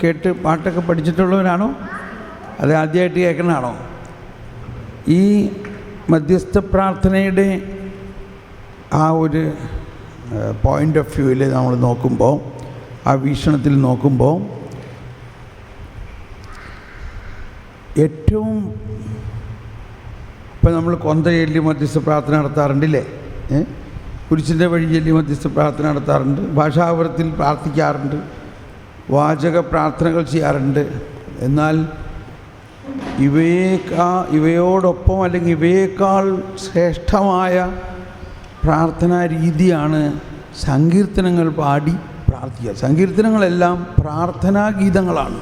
കേട്ട് പാട്ടൊക്കെ പഠിച്ചിട്ടുള്ളവരാണോ? അത് ആദ്യമായിട്ട് കേൾക്കണതാണോ? ഈ മധ്യസ്ഥ പ്രാർത്ഥനയുടെ ആ ഒരു പോയിൻ്റ് ഓഫ് വ്യൂവിൽ നമ്മൾ നോക്കുമ്പോൾ, ആ വീക്ഷണത്തിൽ നോക്കുമ്പോൾ ഏറ്റവും ഇപ്പം നമ്മൾ കൊന്ത ചൊല്ലി മധ്യസ്ഥ പ്രാർത്ഥന നടത്താറുണ്ടല്ലേ? കുരിശിൻ്റെ വഴി ചൊല്ലി മധ്യസ്ഥ പ്രാർത്ഥന നടത്താറുണ്ട്, ഭാഷാപരത്തിൽ പ്രാർത്ഥിക്കാറുണ്ട്, വാചക പ്രാർത്ഥനകൾ ചെയ്യാറുണ്ട്. എന്നാൽ ഇവയോടൊപ്പം അല്ലെങ്കിൽ ഇവയേക്കാൾ ശ്രേഷ്ഠമായ പ്രാർത്ഥനാ രീതിയാണ് സങ്കീർത്തനങ്ങൾ പാടി പ്രാർത്ഥിക്കുക. സങ്കീർത്തനങ്ങളെല്ലാം പ്രാർത്ഥനാ ഗീതങ്ങളാണ്.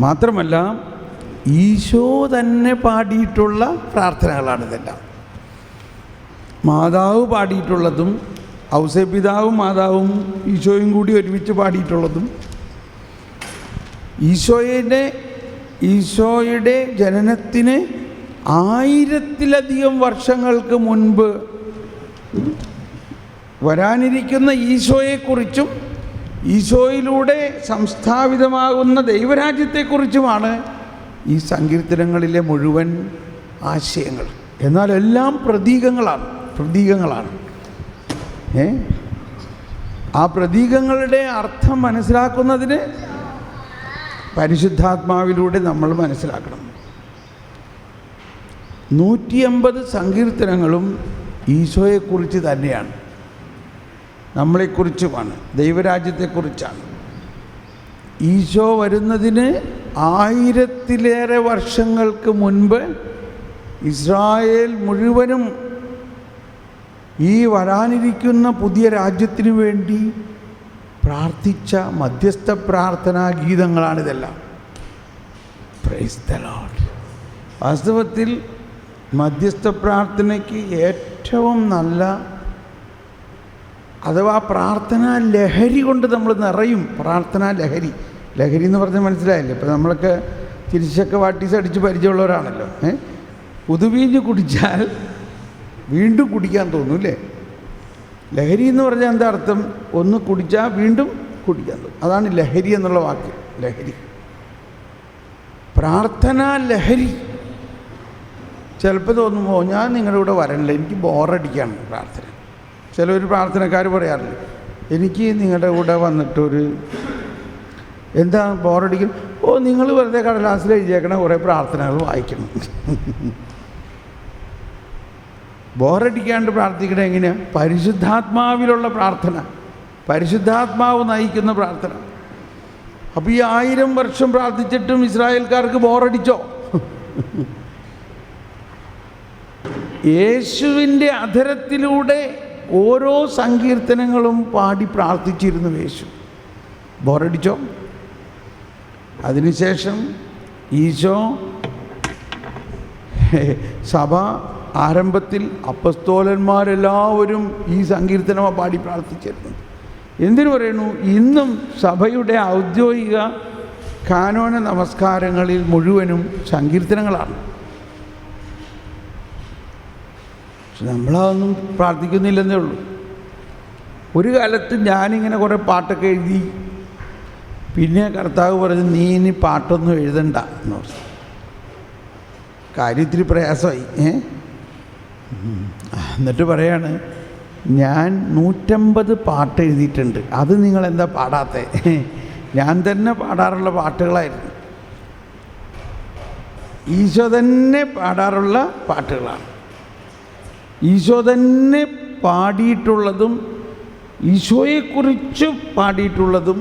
മാത്രമല്ല ഈശോ തന്നെ പാടിയിട്ടുള്ള പ്രാർത്ഥനകളാണ് ഇതെല്ലാം. മാതാവ് പാടിയിട്ടുള്ളതും ഔസേപിതാവും മാതാവും ഈശോയും കൂടി ഒരുമിച്ച് പാടിയിട്ടുള്ളതും, ഈശോയുടെ ജനനത്തിന് 1000-ലധികം വർഷങ്ങൾക്ക് മുൻപ് വരാനിരിക്കുന്ന ഈശോയെക്കുറിച്ചും ഈശോയിലൂടെ സംസ്ഥാപിതമാകുന്ന ദൈവരാജ്യത്തെക്കുറിച്ചുമാണ് ഈ സങ്കീർത്തനങ്ങളിലെ മുഴുവൻ ആശയങ്ങൾ. എന്നാൽ എല്ലാം പ്രതീകങ്ങളാണ്. ആ പ്രതീകങ്ങളുടെ അർത്ഥം മനസ്സിലാക്കുന്നതിന് പരിശുദ്ധാത്മാവിലൂടെ നമ്മൾ മനസ്സിലാക്കണം. 150 സങ്കീർത്തനങ്ങളും ഈശോയെക്കുറിച്ച് തന്നെയാണ്, നമ്മളെക്കുറിച്ചുമാണ്, ദൈവരാജ്യത്തെക്കുറിച്ചാണ്. ഈശോ വരുന്നതിന് 1000-ലേറെ വർഷങ്ങൾക്ക് മുൻപ് ഇസ്രായേൽ മുഴുവനും ഈ വരാനിരിക്കുന്ന പുതിയ രാജ്യത്തിനു വേണ്ടി പ്രാർത്ഥിച്ച മധ്യസ്ഥ പ്രാർത്ഥനാ ഗീതങ്ങളാണിതെല്ലാം. Praise the Lord. വാസ്തവത്തിൽ മധ്യസ്ഥ പ്രാർത്ഥനയ്ക്ക് ഏറ്റവും നല്ല, അഥവാ പ്രാർത്ഥനാ ലഹരി കൊണ്ട് നമ്മൾ നിറയും. പ്രാർത്ഥനാ ലഹരി എന്ന് പറഞ്ഞാൽ മനസ്സിലായില്ലേ? ഇപ്പം നമ്മളൊക്കെ തിരിച്ചൊക്കെ വാട്ടീസ് അടിച്ച് പരിചയമുള്ളവരാണല്ലോ. പുതുവീഞ്ഞ് കുടിച്ചാൽ വീണ്ടും കുടിക്കാൻ തോന്നും അല്ലേ? ലഹരി എന്ന് പറഞ്ഞാൽ എന്താ അർത്ഥം? ഒന്ന് കുടിച്ചാൽ വീണ്ടും കുടിക്കാൻ തോന്നും. അതാണ് ലഹരി എന്നുള്ള വാക്ക്. ലഹരി, പ്രാർത്ഥനാ ലഹരി. ചിലപ്പോൾ തോന്നുമ്പോൾ ഞാൻ നിങ്ങളുടെ കൂടെ വരണില്ല, എനിക്ക് ബോറടിക്കാണ് പ്രാർത്ഥന. ചിലർ പ്രാർത്ഥനക്കാർ പറയാറില്ല, എനിക്ക് നിങ്ങളുടെ കൂടെ വന്നിട്ടൊരു എന്താ ബോറടിക്കും? നിങ്ങൾ വെറുതെ കടലാസിൽ എഴുതിയേക്കണ കുറേ പ്രാർത്ഥനകൾ വായിക്കണം. ബോറടിക്കാണ്ട് പ്രാർത്ഥിക്കണത് എങ്ങനെയാണ്? പരിശുദ്ധാത്മാവിലുള്ള പ്രാർത്ഥന, പരിശുദ്ധാത്മാവ് നയിക്കുന്ന പ്രാർത്ഥന. അപ്പോൾ ഈ 1000 വർഷം പ്രാർത്ഥിച്ചിട്ടും ഇസ്രായേൽക്കാർക്ക് ബോറടിച്ചോ? യേശുവിൻ്റെ അധരത്തിലൂടെ ഓരോ സങ്കീർത്തനങ്ങളും പാടി പ്രാർത്ഥിച്ചിരുന്നു യേശു. ബോറടിച്ചോ? അതിനുശേഷം ഈശോ സഭ ആരംഭത്തിൽ അപ്പസ്തോലന്മാരെല്ലാവരും ഈ സങ്കീർത്തനം പാടി പ്രാർത്ഥിച്ചിരുന്നു. എന്തിനു പറയുന്നു? ഇന്നും സഭയുടെ ഔദ്യോഗിക കാനോന നമസ്കാരങ്ങളിൽ മുഴുവനും സങ്കീർത്തനങ്ങളാണ്. പക്ഷെ നമ്മളതൊന്നും പ്രാർത്ഥിക്കുന്നില്ലെന്നേ ഉള്ളൂ. ഒരു കാലത്ത് ഞാനിങ്ങനെ കുറേ പാട്ടൊക്കെ എഴുതി, പിന്നെ കർത്താവ് പറഞ്ഞു നീ ഇനി പാട്ടൊന്നും എഴുതണ്ട എന്ന് പറഞ്ഞു. കാര്യത്തിൽ പ്രയാസമായി. എന്നിട്ട് പറയാണ്, ഞാൻ 150 പാട്ട് എഴുതിയിട്ടുണ്ട്, അത് നിങ്ങളെന്താ പാടാത്തെ? ഞാൻ തന്നെ പാടാറുള്ള പാട്ടുകളായിരുന്നു, ഈശോ തന്നെ പാടാറുള്ള പാട്ടുകളാണ്. ഈശോ തന്നെ പാടിയിട്ടുള്ളതും ഈശോയെക്കുറിച്ച് പാടിയിട്ടുള്ളതും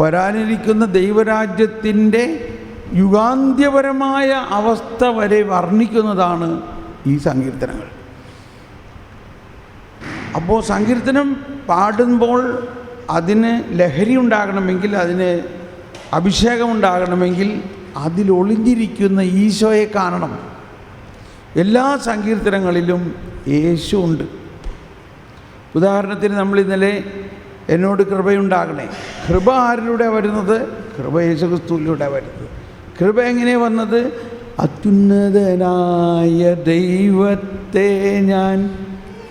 വരാനിരിക്കുന്ന ദൈവരാജ്യത്തിൻ്റെ യുഗാന്ത്യപരമായ അവസ്ഥ വരെ വർണ്ണിക്കുന്നതാണ് ഈ സങ്കീർത്തനങ്ങൾ. അപ്പോൾ സങ്കീർത്തനം പാടുമ്പോൾ അതിന് ലഹരി ഉണ്ടാകണമെങ്കിൽ, അതിന് അഭിഷേകമുണ്ടാകണമെങ്കിൽ അതിലൊളിഞ്ഞിരിക്കുന്ന ഈശോയെ കാണണം. എല്ലാ സങ്കീർത്തനങ്ങളിലും യേശു ഉണ്ട്. ഉദാഹരണത്തിന് നമ്മൾ ഇന്നലെ എന്നോട് കൃപയുണ്ടാകണേ, കൃപ ആരിലൂടെ വരുന്നത്? കൃപ യേശുക്രിസ്തുവിലൂടെ വരുന്നത്. കൃപ എങ്ങനെ വന്നത്? അത്യുന്നതനായ ദൈവത്തെ ഞാൻ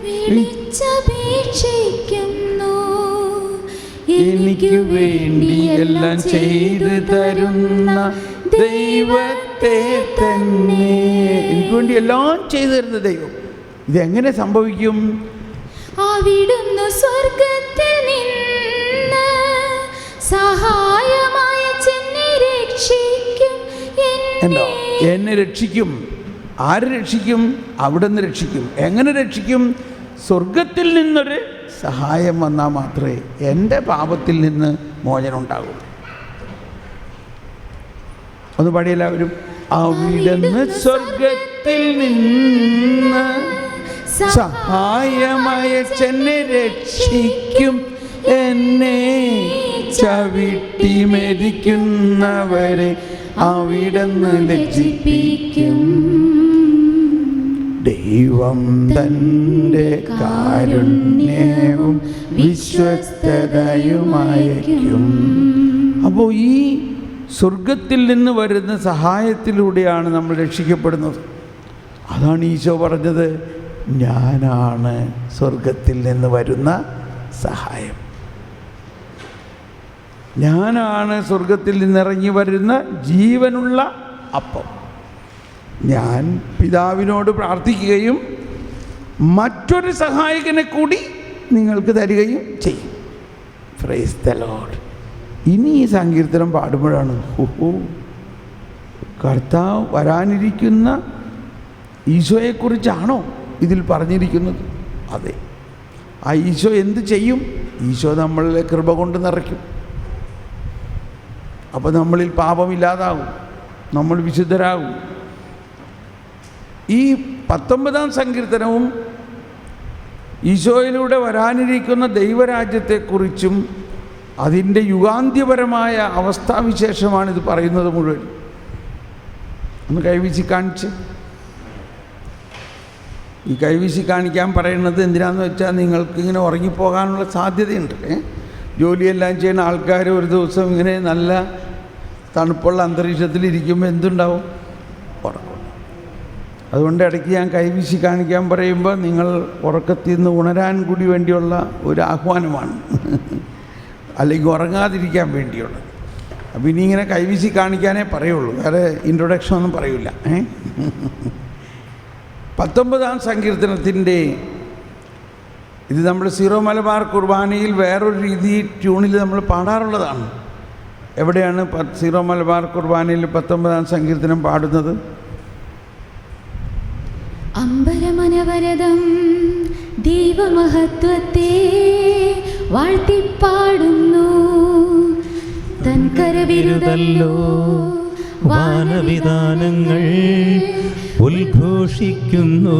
വിളിച്ചപേക്ഷിക്കുന്നു, എനിക്ക് വേണ്ടി എല്ലാം ചെയ്തു തരുന്ന ദൈവത്തെ തന്നെ. എനിക്ക് വേണ്ടി എല്ലാം ചെയ്തു തരുന്ന ദൈവം. ഇതെങ്ങനെ സംഭവിക്കും? അവിടുന്ന് സ്വർഗത്തിൽ നിന്ന് സഹായമായി എന്നെ രക്ഷിക്കും. എന്നെ രക്ഷിക്കും. ആര് രക്ഷിക്കും? അവിടുന്ന് രക്ഷിക്കും. എങ്ങനെ രക്ഷിക്കും? സ്വർഗത്തിൽ നിന്നൊരു സഹായം വന്നാൽ മാത്രമേ എൻ്റെ പാപത്തിൽ നിന്ന് മോചനം ഉണ്ടാകൂ. ഒന്ന് പാടിയെല്ലാവരും. അവിടുന്ന് സ്വർഗത്തിൽ നിന്ന് സഹായമായി എന്നെ രക്ഷിക്കും. എന്നെ ചവിട്ടി മെതിക്കുന്നവരെ അവിടുന്ന് ലജ്ജിപ്പിക്കും. ദൈവം തൻ്റെ കാരുണ്യവും വിശ്വസ്തതയുമായിരിക്കും. അപ്പോൾ ഈ സ്വർഗത്തിൽ നിന്ന് വരുന്ന സഹായത്തിലൂടെയാണ് നമ്മൾ രക്ഷിക്കപ്പെടുന്നത്. അതാണ് ഈശോ പറഞ്ഞത്, ഞാനാണ് സ്വർഗത്തിൽ നിന്ന് വരുന്ന സഹായം. ഞാനാണ് സ്വർഗത്തിൽ നിന്നിറങ്ങി വരുന്ന ജീവനുള്ള അപ്പം. ഞാൻ പിതാവിനോട് പ്രാർത്ഥിക്കുകയും മറ്റൊരു സഹായകനെ കൂടി നിങ്ങൾക്ക് തരികയും ചെയ്യും. Praise the Lord. ഇനി ഈ സങ്കീർത്തനം പാടുമ്പോഴാണ് കർത്താവ് വരാനിരിക്കുന്ന ഈശോയെക്കുറിച്ചാണോ ഇതിൽ പറഞ്ഞിരിക്കുന്നത്? അതെ. ആ ഈശോ എന്ത് ചെയ്യും? ഈശോ നമ്മളിലെ കൃപ കൊണ്ട് നിറയ്ക്കും. അപ്പോൾ നമ്മളിൽ പാപമില്ലാതാകും, നമ്മൾ വിശുദ്ധരാകും. ഈ 19-ാം സങ്കീർത്തനവും ഈശോയിലൂടെ വരാനിരിക്കുന്ന ദൈവരാജ്യത്തെക്കുറിച്ചും അതിൻ്റെ യുഗാന്ത്യപരമായ അവസ്ഥാവിശേഷമാണിത് പറയുന്നത് മുഴുവൻ. ഒന്ന് കൈവീശി കാണിച്ച്. ഈ കൈവീശി കാണിക്കാൻ പറയുന്നത് എന്തിനാന്ന് വെച്ചാൽ നിങ്ങൾക്കിങ്ങനെ ഉറങ്ങിപ്പോകാനുള്ള സാധ്യതയുണ്ട്. ജോലിയെല്ലാം ചെയ്യുന്ന ആൾക്കാർ ഒരു ദിവസം ഇങ്ങനെ നല്ല തണുപ്പുള്ള അന്തരീക്ഷത്തിലിരിക്കുമ്പോൾ എന്തുണ്ടാവും? ഉറക്കം. അതുകൊണ്ട് ഇടയ്ക്ക് ഞാൻ കൈവീശി കാണിക്കാൻ പറയുമ്പോൾ നിങ്ങൾ ഉറക്കത്തിൽ നിന്ന് ഉണരാൻ കൂടി വേണ്ടിയുള്ള ഒരു ആഹ്വാനമാണ്, അല്ലെങ്കിൽ ഉറങ്ങാതിരിക്കാൻ വേണ്ടിയുള്ളത്. അപ്പോൾ ഇനി ഇങ്ങനെ കൈവീശി കാണിക്കാനേ പറയുള്ളൂ, വേറെ ഇൻട്രൊഡക്ഷൻ ഒന്നും പറയില്ല. 19-ാം സങ്കീർത്തനത്തിൻ്റെ ഇത് നമ്മൾ സീറോ മലബാർ കുർബാനയിൽ വേറൊരു രീതി ട്യൂണിൽ നമ്മൾ പാടാറുള്ളതാണ്. എവിടെയാണ് സീറോ മലബാർ കുർബാനയിൽ 19-ാം സങ്കീർത്തനം പാടുന്നത്? അമ്പരമനവരതം ദൈവമഹത്വത്തെ വാഴ്ത്തിപ്പാടുന്നു. തൻ കരവിരുതല്ലോ വാനവിധാനങ്ങൾ ഉദ്ഘോഷിക്കുന്നു.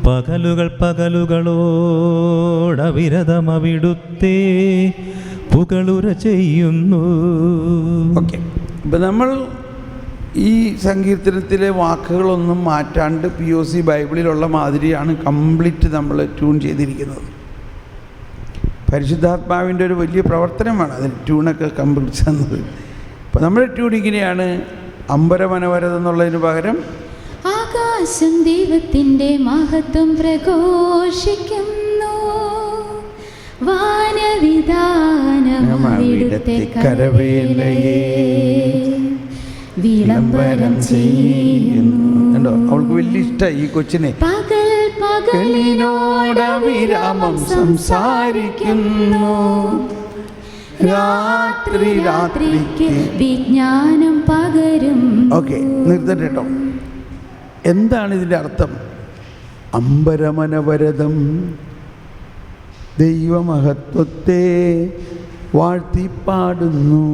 പകലുകളോടവിരതമവിടുത്തെ പുകളുര ചെയ്യുന്നു. ഓക്കെ. ഇപ്പം നമ്മൾ ഈ സങ്കീർത്തനത്തിലെ വാക്കുകളൊന്നും മാറ്റാണ്ട് POC ബൈബിളിലുള്ള മാതിരിയാണ് കംപ്ലീറ്റ് നമ്മൾ ട്യൂൺ ചെയ്തിരിക്കുന്നത്. പരിശുദ്ധാത്മാവിൻ്റെ ഒരു വലിയ പ്രവർത്തനമാണ് അതിന് ട്യൂണൊക്കെ കംപ്ലീറ്റ് ചെയ്യുന്നത്. അപ്പോൾ നമ്മുടെ ട്യൂൺ ഇങ്ങനെയാണ്. അമ്പരമനവരത് എന്നുള്ളതിന് പകരം ആകാശം ദൈവത്തിൻ്റെ മഹത്വം പ്രഘോഷിക്കുന്നു. വാനവിധാനം അവിടുത്തെ കരവേലയെ വിളംബരം ചെയ്യുന്നു. കണ്ടോ, അവൾക്ക് വലിയ ഇഷ്ടമായി ഈ കൊച്ചിനെ. പകലിനോടവിരാമം സംസാരിക്കുന്നു. രാത്രി രാത്രിക്ക് വിജ്ഞാനം പകരും. ഓക്കെ, നിർത്തട്ടെ കേട്ടോ. എന്താണ് ഇതിൻ്റെ അർത്ഥം? അമ്പരമനവരതം ദൈവമഹത്വത്തെ വാഴ്ത്തിപ്പാടുന്നു.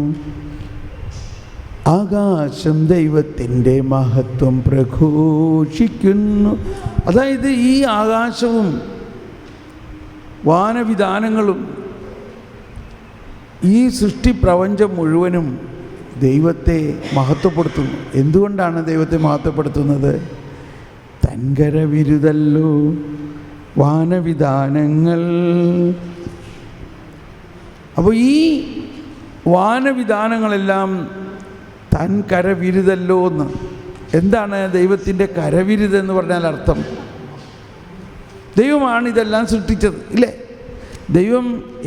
ആകാശം ദൈവത്തിൻ്റെ മഹത്വം പ്രഘോഷിക്കുന്നു. അതായത് ഈ ആകാശവും വാനവിധാനങ്ങളും ഈ സൃഷ്ടിപ്രപഞ്ചം മുഴുവനും ദൈവത്തെ മഹത്വപ്പെടുത്തുന്നു. എന്തുകൊണ്ടാണ് ദൈവത്തെ മഹത്വപ്പെടുത്തുന്നത്? തൻകരവിരുതല്ലോ വാനവിധാനങ്ങൾ. അപ്പോൾ ഈ വാനവിധാനങ്ങളെല്ലാം തൻ കരവിരുതല്ലോ എന്ന്. എന്താണ് ദൈവത്തിൻ്റെ കരവിരുതെന്ന് പറഞ്ഞാൽ അർത്ഥം? ദൈവമാണ് ഇതെല്ലാം സൃഷ്ടിച്ചത്, ഇല്ലേ? ദൈവം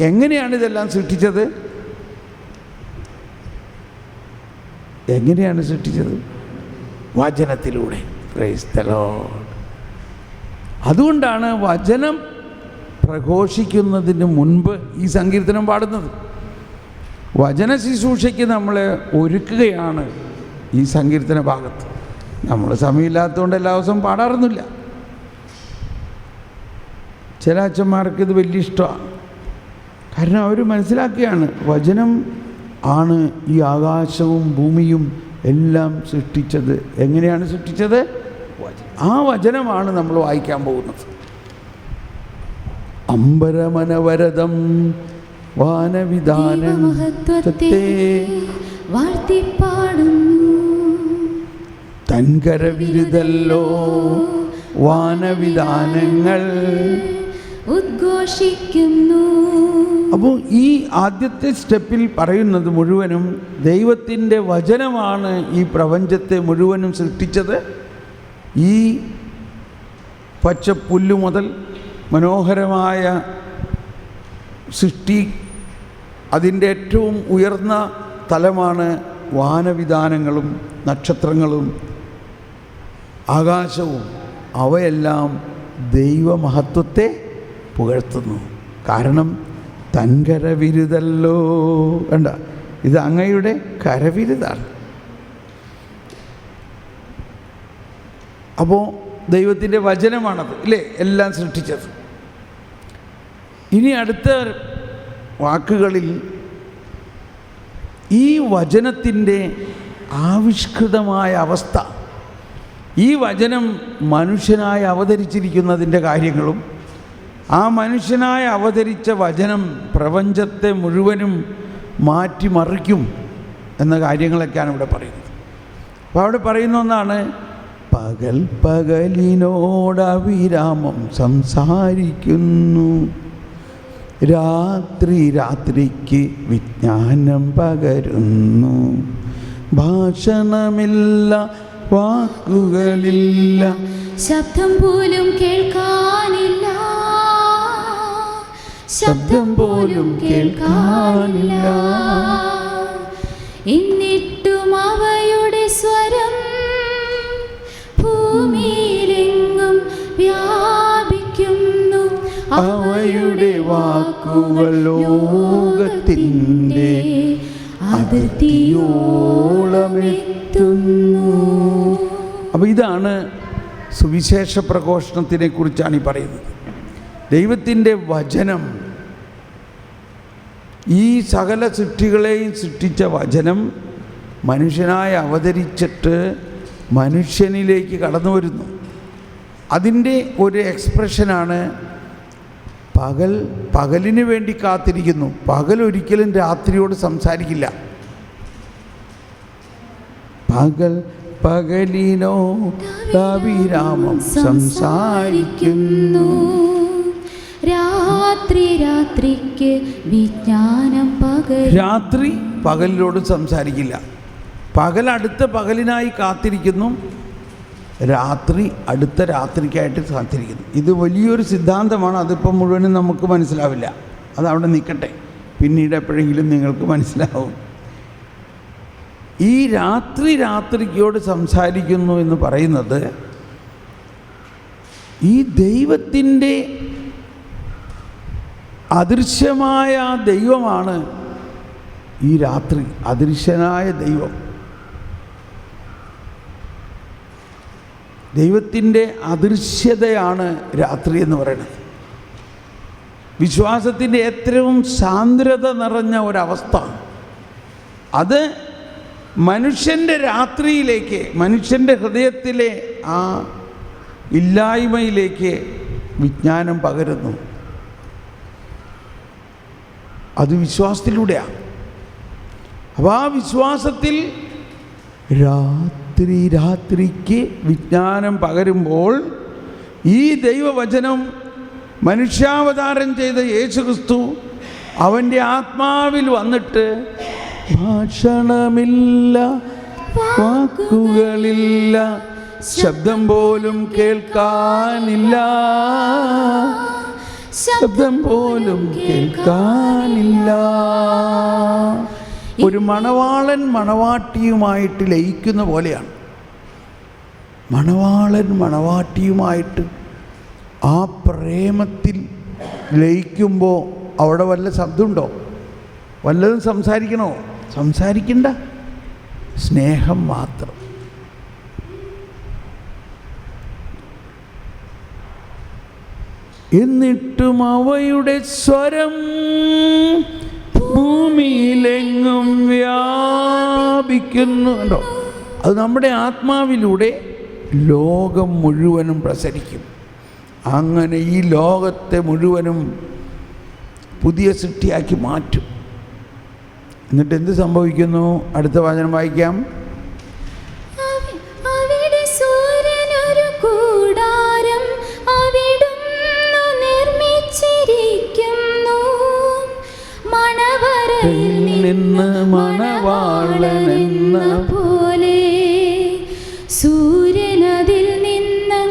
എങ്ങനെയാണ് ഇതെല്ലാം സൃഷ്ടിച്ചത്? എങ്ങനെയാണ് സൃഷ്ടിച്ചത്? വചനത്തിലൂടെ. Praise the Lord. അതുകൊണ്ടാണ് വചനം പ്രഘോഷിക്കുന്നതിന് മുൻപ് ഈ സങ്കീർത്തനം പാടുന്നത്. വചന ശുശ്രൂഷയ്ക്ക് നമ്മളെ ഒരുക്കുകയാണ് ഈ സങ്കീർത്തന ഭാഗത്ത്. നമ്മൾ സമയമില്ലാത്തതുകൊണ്ട് എല്ലാ ദിവസവും പാടാറൊന്നുമില്ല. ചില അച്ഛന്മാർക്ക് ഇത് വലിയ ഇഷ്ടമാണ്. കാരണം അവർ മനസ്സിലാക്കുകയാണ് വചനം ആണ് ഈ ആകാശവും ഭൂമിയും എല്ലാം സൃഷ്ടിച്ചത്. എങ്ങനെയാണ് സൃഷ്ടിച്ചത്? ആ വചനമാണ് നമ്മൾ വായിക്കാൻ പോകുന്നത്. അംബരമനവരതം വാനവിധാനത്തെ വാഴ്ത്തിപ്പാടുന്നു, തൻകരവിരുതല്ലോ വാനവിധാനങ്ങൾ ഉദ്ഘോഷിക്കുന്നു. അപ്പോൾ ഈ ആദ്യത്തെ സ്റ്റെപ്പിൽ പറയുന്നത് മുഴുവനും ദൈവത്തിൻ്റെ വചനമാണ് ഈ പ്രപഞ്ചത്തെ മുഴുവനും സൃഷ്ടിച്ചത്. ഈ പച്ചപ്പുല്ല് മുതൽ മനോഹരമായ സൃഷ്ടി, അതിൻ്റെ ഏറ്റവും ഉയർന്ന തലമാണ് വാനവിധാനങ്ങളും നക്ഷത്രങ്ങളും ആകാശവും. അവയെല്ലാം ദൈവമഹത്വത്തെ പുകഴ്ത്തുന്നു. കാരണം തൻകരവിരുതല്ലോ. വേണ്ട, ഇത് അങ്ങയുടെ കരവിരുതാണ്. അപ്പോൾ ദൈവത്തിൻ്റെ വചനമാണത്, ഇല്ലേ, എല്ലാം സൃഷ്ടിച്ചത്. ഇനി അടുത്ത വാക്കുകളിൽ ഈ വചനത്തിൻ്റെ ആവിഷ്കൃതമായ അവസ്ഥ, ഈ വചനം മനുഷ്യനായി അവതരിച്ചിരിക്കുന്നതിൻ്റെ കാര്യങ്ങളും ആ മനുഷ്യനായി അവതരിച്ച വചനം പ്രപഞ്ചത്തെ മുഴുവനും മാറ്റിമറിക്കും എന്ന കാര്യങ്ങളൊക്കെയാണ് ഇവിടെ പറയുന്നത്. അപ്പോൾ അവിടെ പറയുന്ന ഒന്നാണ്, പകൽ പകലിനോടവിരാമം സംസാരിക്കുന്നു, രാത്രി രാത്രിക്ക് വിജ്ഞാനം പകരുന്നു, ഭാഷണമില്ല, വാക്കുകളില്ല, ശബ്ദം പോലും കേൾക്കാനില്ല, ശബ്ദം പോലും കേൾക്കാനില്ല. എന്നിട്ടും അവയുടെ സ്വരം ഭൂമിയിലെങ്ങും വ്യാപിക്കുന്നു, അവയുടെ വാക്കുകൾ ലോകത്തിൻ്റെ അതിർത്തിയോളമെത്തുന്നു. അപ്പോൾ ഇതാണ് സുവിശേഷ പ്രഘോഷണത്തിനെ കുറിച്ചാണ് ഈ പറയുന്നത്. ദൈവത്തിൻ്റെ വചനം, ഈ സകല സൃഷ്ടികളെയും സൃഷ്ടിച്ച വചനം മനുഷ്യനായി അവതരിച്ചിട്ട് മനുഷ്യനിലേക്ക് കടന്നു വരുന്നു. അതിൻ്റെ ഒരു എക്സ്പ്രഷനാണ് പകലിന് വേണ്ടി കാത്തിരിക്കുന്നു. പകൽ ഒരിക്കലും രാത്രിയോട് സംസാരിക്കില്ല. പകൽ പകലിനോ വിരാമം സംസാരിക്കുന്നു, രാത്രി രാത്രിക്ക് വിജ്ഞാനം പകരും. രാത്രി പകലിനോട് സംസാരിക്കില്ല. പകൽ അടുത്ത പകലിനായി കാത്തിരിക്കുന്നു, രാത്രി അടുത്ത രാത്രിക്കായിട്ട് കാത്തിരിക്കുന്നു. ഇത് വലിയൊരു സിദ്ധാന്തമാണ്. അതിപ്പം മുഴുവനും നമുക്ക് മനസ്സിലാവില്ല. അതവിടെ നിൽക്കട്ടെ, പിന്നീട് എപ്പോഴെങ്കിലും നിങ്ങൾക്ക് മനസ്സിലാവും. ഈ രാത്രി രാത്രിക്കോട് സംസാരിക്കുന്നു എന്ന് പറയുന്നത് ഈ ദൈവത്തിൻ്റെ അദൃശ്യമായ ദൈവമാണ്. ഈ രാത്രി അദൃശ്യനായ ദൈവം, ദൈവത്തിൻ്റെ അദൃശ്യതയാണ് രാത്രി എന്ന് പറയുന്നത്. വിശ്വാസത്തിൻ്റെ ഏറ്റവും സാന്ദ്രത നിറഞ്ഞ ഒരവസ്ഥ. അത് മനുഷ്യൻ്റെ രാത്രിയിലേക്ക്, മനുഷ്യൻ്റെ ഹൃദയത്തിലെ ആ ഇല്ലായ്മയിലേക്ക് വിജ്ഞാനം പകരുന്നു. അത് വിശ്വാസത്തിലൂടെയാണ്. അപ്പോൾ ആ വിശ്വാസത്തിൽ രാത്രി രാത്രിക്ക് വിജ്ഞാനം പകരുമ്പോൾ ഈ ദൈവവചനം മനുഷ്യാവതാരം ചെയ്ത യേശുക്രിസ്തു അവൻ്റെ ആത്മാവിൽ വന്നിട്ട് ഭാഷണമില്ല, വാക്കുകളില്ല, ശബ്ദം പോലും കേൾക്കാനില്ല, ശബ്ദം പോലും കേൾക്കാനില്ല. ഒരു മണവാളൻ മണവാട്ടിയുമായിട്ട് ലയിക്കുന്ന പോലെയാണ്. മണവാളൻ മണവാട്ടിയുമായിട്ട് ആ പ്രേമത്തിൽ ലയിക്കുമ്പോൾ അവിടെ വല്ല ശബ്ദമുണ്ടോ? വല്ലതും സംസാരിക്കണോ? സംസാരിക്കണ്ട, സ്നേഹം മാത്രം. എന്നിട്ടും അവയുടെ സ്വരം ഭൂമിയിലെങ്ങും വ്യാപിക്കുന്നു. കണ്ടോ? അത് നമ്മുടെ ആത്മാവിലൂടെ ലോകം മുഴുവനും പ്രസരിക്കും. അങ്ങനെ ഈ ലോകത്തെ മുഴുവനും പുതിയ സൃഷ്ടിയാക്കി മാറ്റും. എന്നിട്ട് എന്ത് സംഭവിക്കുന്നു? അടുത്ത വചനം വായിക്കാം. അവിടെ സൂര്യനൊരു കൂടാരം അവിടുന്ന് നിർമ്മിച്ചിരിക്കുന്നു. മണവറയിൽ നിന്ന് മണവാളനെന്ന പോലെ സൂര്യനതിൽ നിന്ന്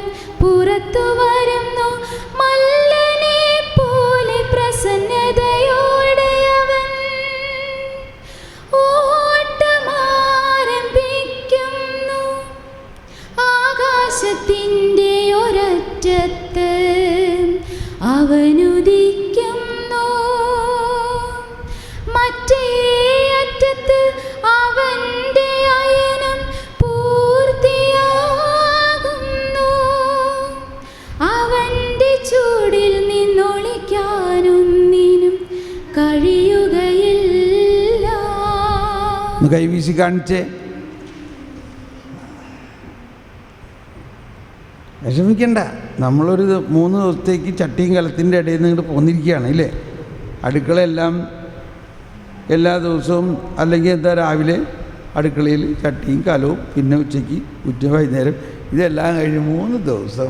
പുറത്തു വരുന്നു. മല്ലനെ പോലെ പ്രസന്നതയോടെ അവൻ ഓട്ടമാരംഭിക്കുന്നു. ആകാശത്തിൻ്റെ ഒരറ്റത്ത് അവനുദിക്കുന്നു, മറ്റേ അറ്റത്ത് അവൻ്റെ അയനം പൂർത്തിയാകുന്നു. അവൻ്റെ ചൂടിൽ നിന്നൊളിക്കാനൊന്നിനും കഴിയുകയില്ല. കൈവീശി കാണിച്ചേ. വിഷമിക്കണ്ട. നമ്മളൊരു 3 ദിവസത്തേക്ക് ചട്ടിയും കലത്തിൻ്റെ ഇടയിൽ നിന്ന് ഇങ്ങോട്ട് പോന്നിരിക്കുകയാണ് ഇല്ലേ? അടുക്കളയെല്ലാം എല്ലാ ദിവസവും അല്ലെങ്കിൽ എന്താ രാവിലെ അടുക്കളയിൽ ചട്ടിയും കലവും, പിന്നെ ഉച്ചയ്ക്ക് വൈകുന്നേരം, ഇതെല്ലാം കഴിഞ്ഞ് 3 ദിവസം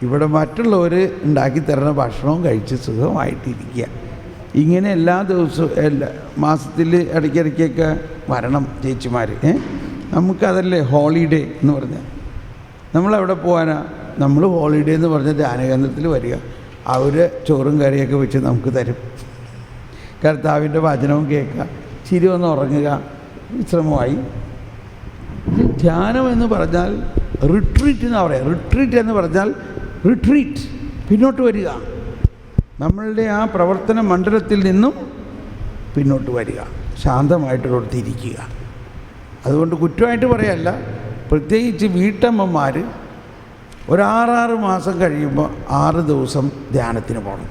ഇവിടെ മറ്റുള്ളവർ ഉണ്ടാക്കി തരുന്ന ഭക്ഷണവും കഴിച്ച് സുഖമായിട്ടിരിക്കുക. ഇങ്ങനെ എല്ലാ ദിവസവും മാസത്തിൽ ഇടയ്ക്കിടയ്ക്കൊക്കെ വരണം ചേച്ചിമാർ. നമുക്കതല്ലേ ഹോളിഡേ എന്ന് പറഞ്ഞാൽ. നമ്മളെവിടെ പോകാനാ? നമ്മൾ ഹോളിഡേ എന്ന് പറഞ്ഞാൽ ധ്യാനകേന്ദ്രത്തിൽ വരിക. അവർ ചോറും കറിയൊക്കെ വെച്ച് നമുക്ക് തരും. കർത്താവിൻ്റെ വചനവും കേൾക്കുക, ചിരി വന്ന് ഉറങ്ങുക, വിശ്രമമായി. ധ്യാനം എന്ന് പറഞ്ഞാൽ റിട്രീറ്റ് എന്നാണ് പറയുക. റിട്രീറ്റ് എന്ന് പറഞ്ഞാൽ റിട്രീറ്റ്, പിന്നോട്ട് വരിക. നമ്മളുടെ ആ പ്രവർത്തന മണ്ഡലത്തിൽ നിന്നും പിന്നോട്ട് വരിക, ശാന്തമായിട്ടൊരിടത്തിരിക്കുക. അതുകൊണ്ട് കുറ്റമായിട്ട് പറയല്ല. പ്രത്യേകിച്ച് വീട്ടമ്മമാർ ഒരു 6 മാസം കഴിയുമ്പോൾ 6 ദിവസം ധ്യാനത്തിന് പോകണം.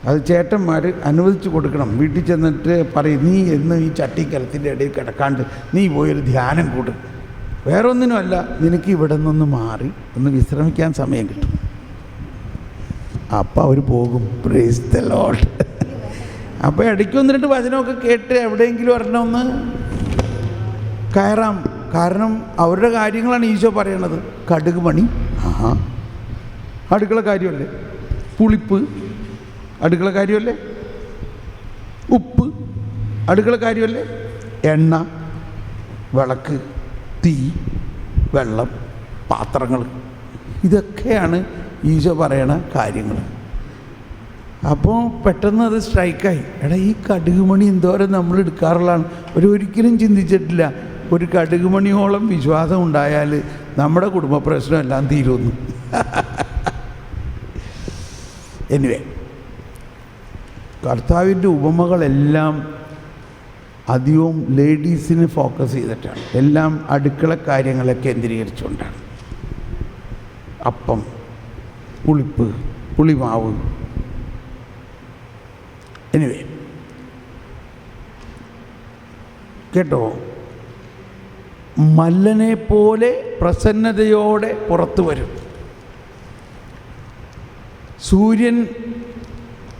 അത് ചേട്ടന്മാർ അനുവദിച്ച് കൊടുക്കണം. വീട്ടിൽ ചെന്നിട്ട് പറയും, നീ എന്ന് ഈ ചട്ടിക്കലത്തിൻ്റെ ഇടയിൽ കിടക്കാണ്ട് നീ പോയൊരു ധ്യാനം കൂടും. വേറെ ഒന്നിനുമല്ല, നിനക്ക് ഇവിടെ നിന്നൊന്ന് മാറി ഒന്ന് വിശ്രമിക്കാൻ സമയം കിട്ടും. അപ്പം അവർ പോകും. Praise the Lord. അപ്പോൾ ഇടയ്ക്ക് 1-2 വചനമൊക്കെ കേട്ട് എവിടെയെങ്കിലും ഒരെണ്ണമെന്ന് കയറാം. കാരണം അവരുടെ കാര്യങ്ങളാണ് ഈശോ പറയണത്. കടുക് മണി, അടുക്കള കാര്യമല്ലേ. പുളിപ്പ്, അടുക്കള കാര്യമല്ലേ. ഉപ്പ്, അടുക്കള കാര്യമല്ലേ. എണ്ണ, വിളക്ക്, തീ, വെള്ളം, പാത്രങ്ങൾ, ഇതൊക്കെയാണ് ഈശോ പറയണ കാര്യങ്ങൾ. അപ്പോൾ പെട്ടെന്ന് അത് സ്ട്രൈക്കായി. എടാ, ഈ കടുക് മണി എന്തോരം നമ്മൾ എടുക്കാറുള്ളതാണ്. ഒരിക്കലും ചിന്തിച്ചിട്ടില്ല ഒരു കടുക് മണിയോളം വിശ്വാസം ഉണ്ടായാൽ നമ്മുടെ കുടുംബ പ്രശ്നം എല്ലാം തീരുമെന്ന്. എനിവേ, കർത്താവിൻ്റെ ഉപമകളെല്ലാം അധികവും ലേഡീസിനെ ഫോക്കസ് ചെയ്തിട്ടാണ്. എല്ലാം അടുക്കള കാര്യങ്ങളെ കേന്ദ്രീകരിച്ചുകൊണ്ടാണ്. അപ്പം, പുളിപ്പ്, പുളിമാവ്. എനിവേ, കേട്ടോ, മല്ലനെ പോലെ പ്രസന്നതയോടെ പുറത്തു വരും. സൂര്യൻ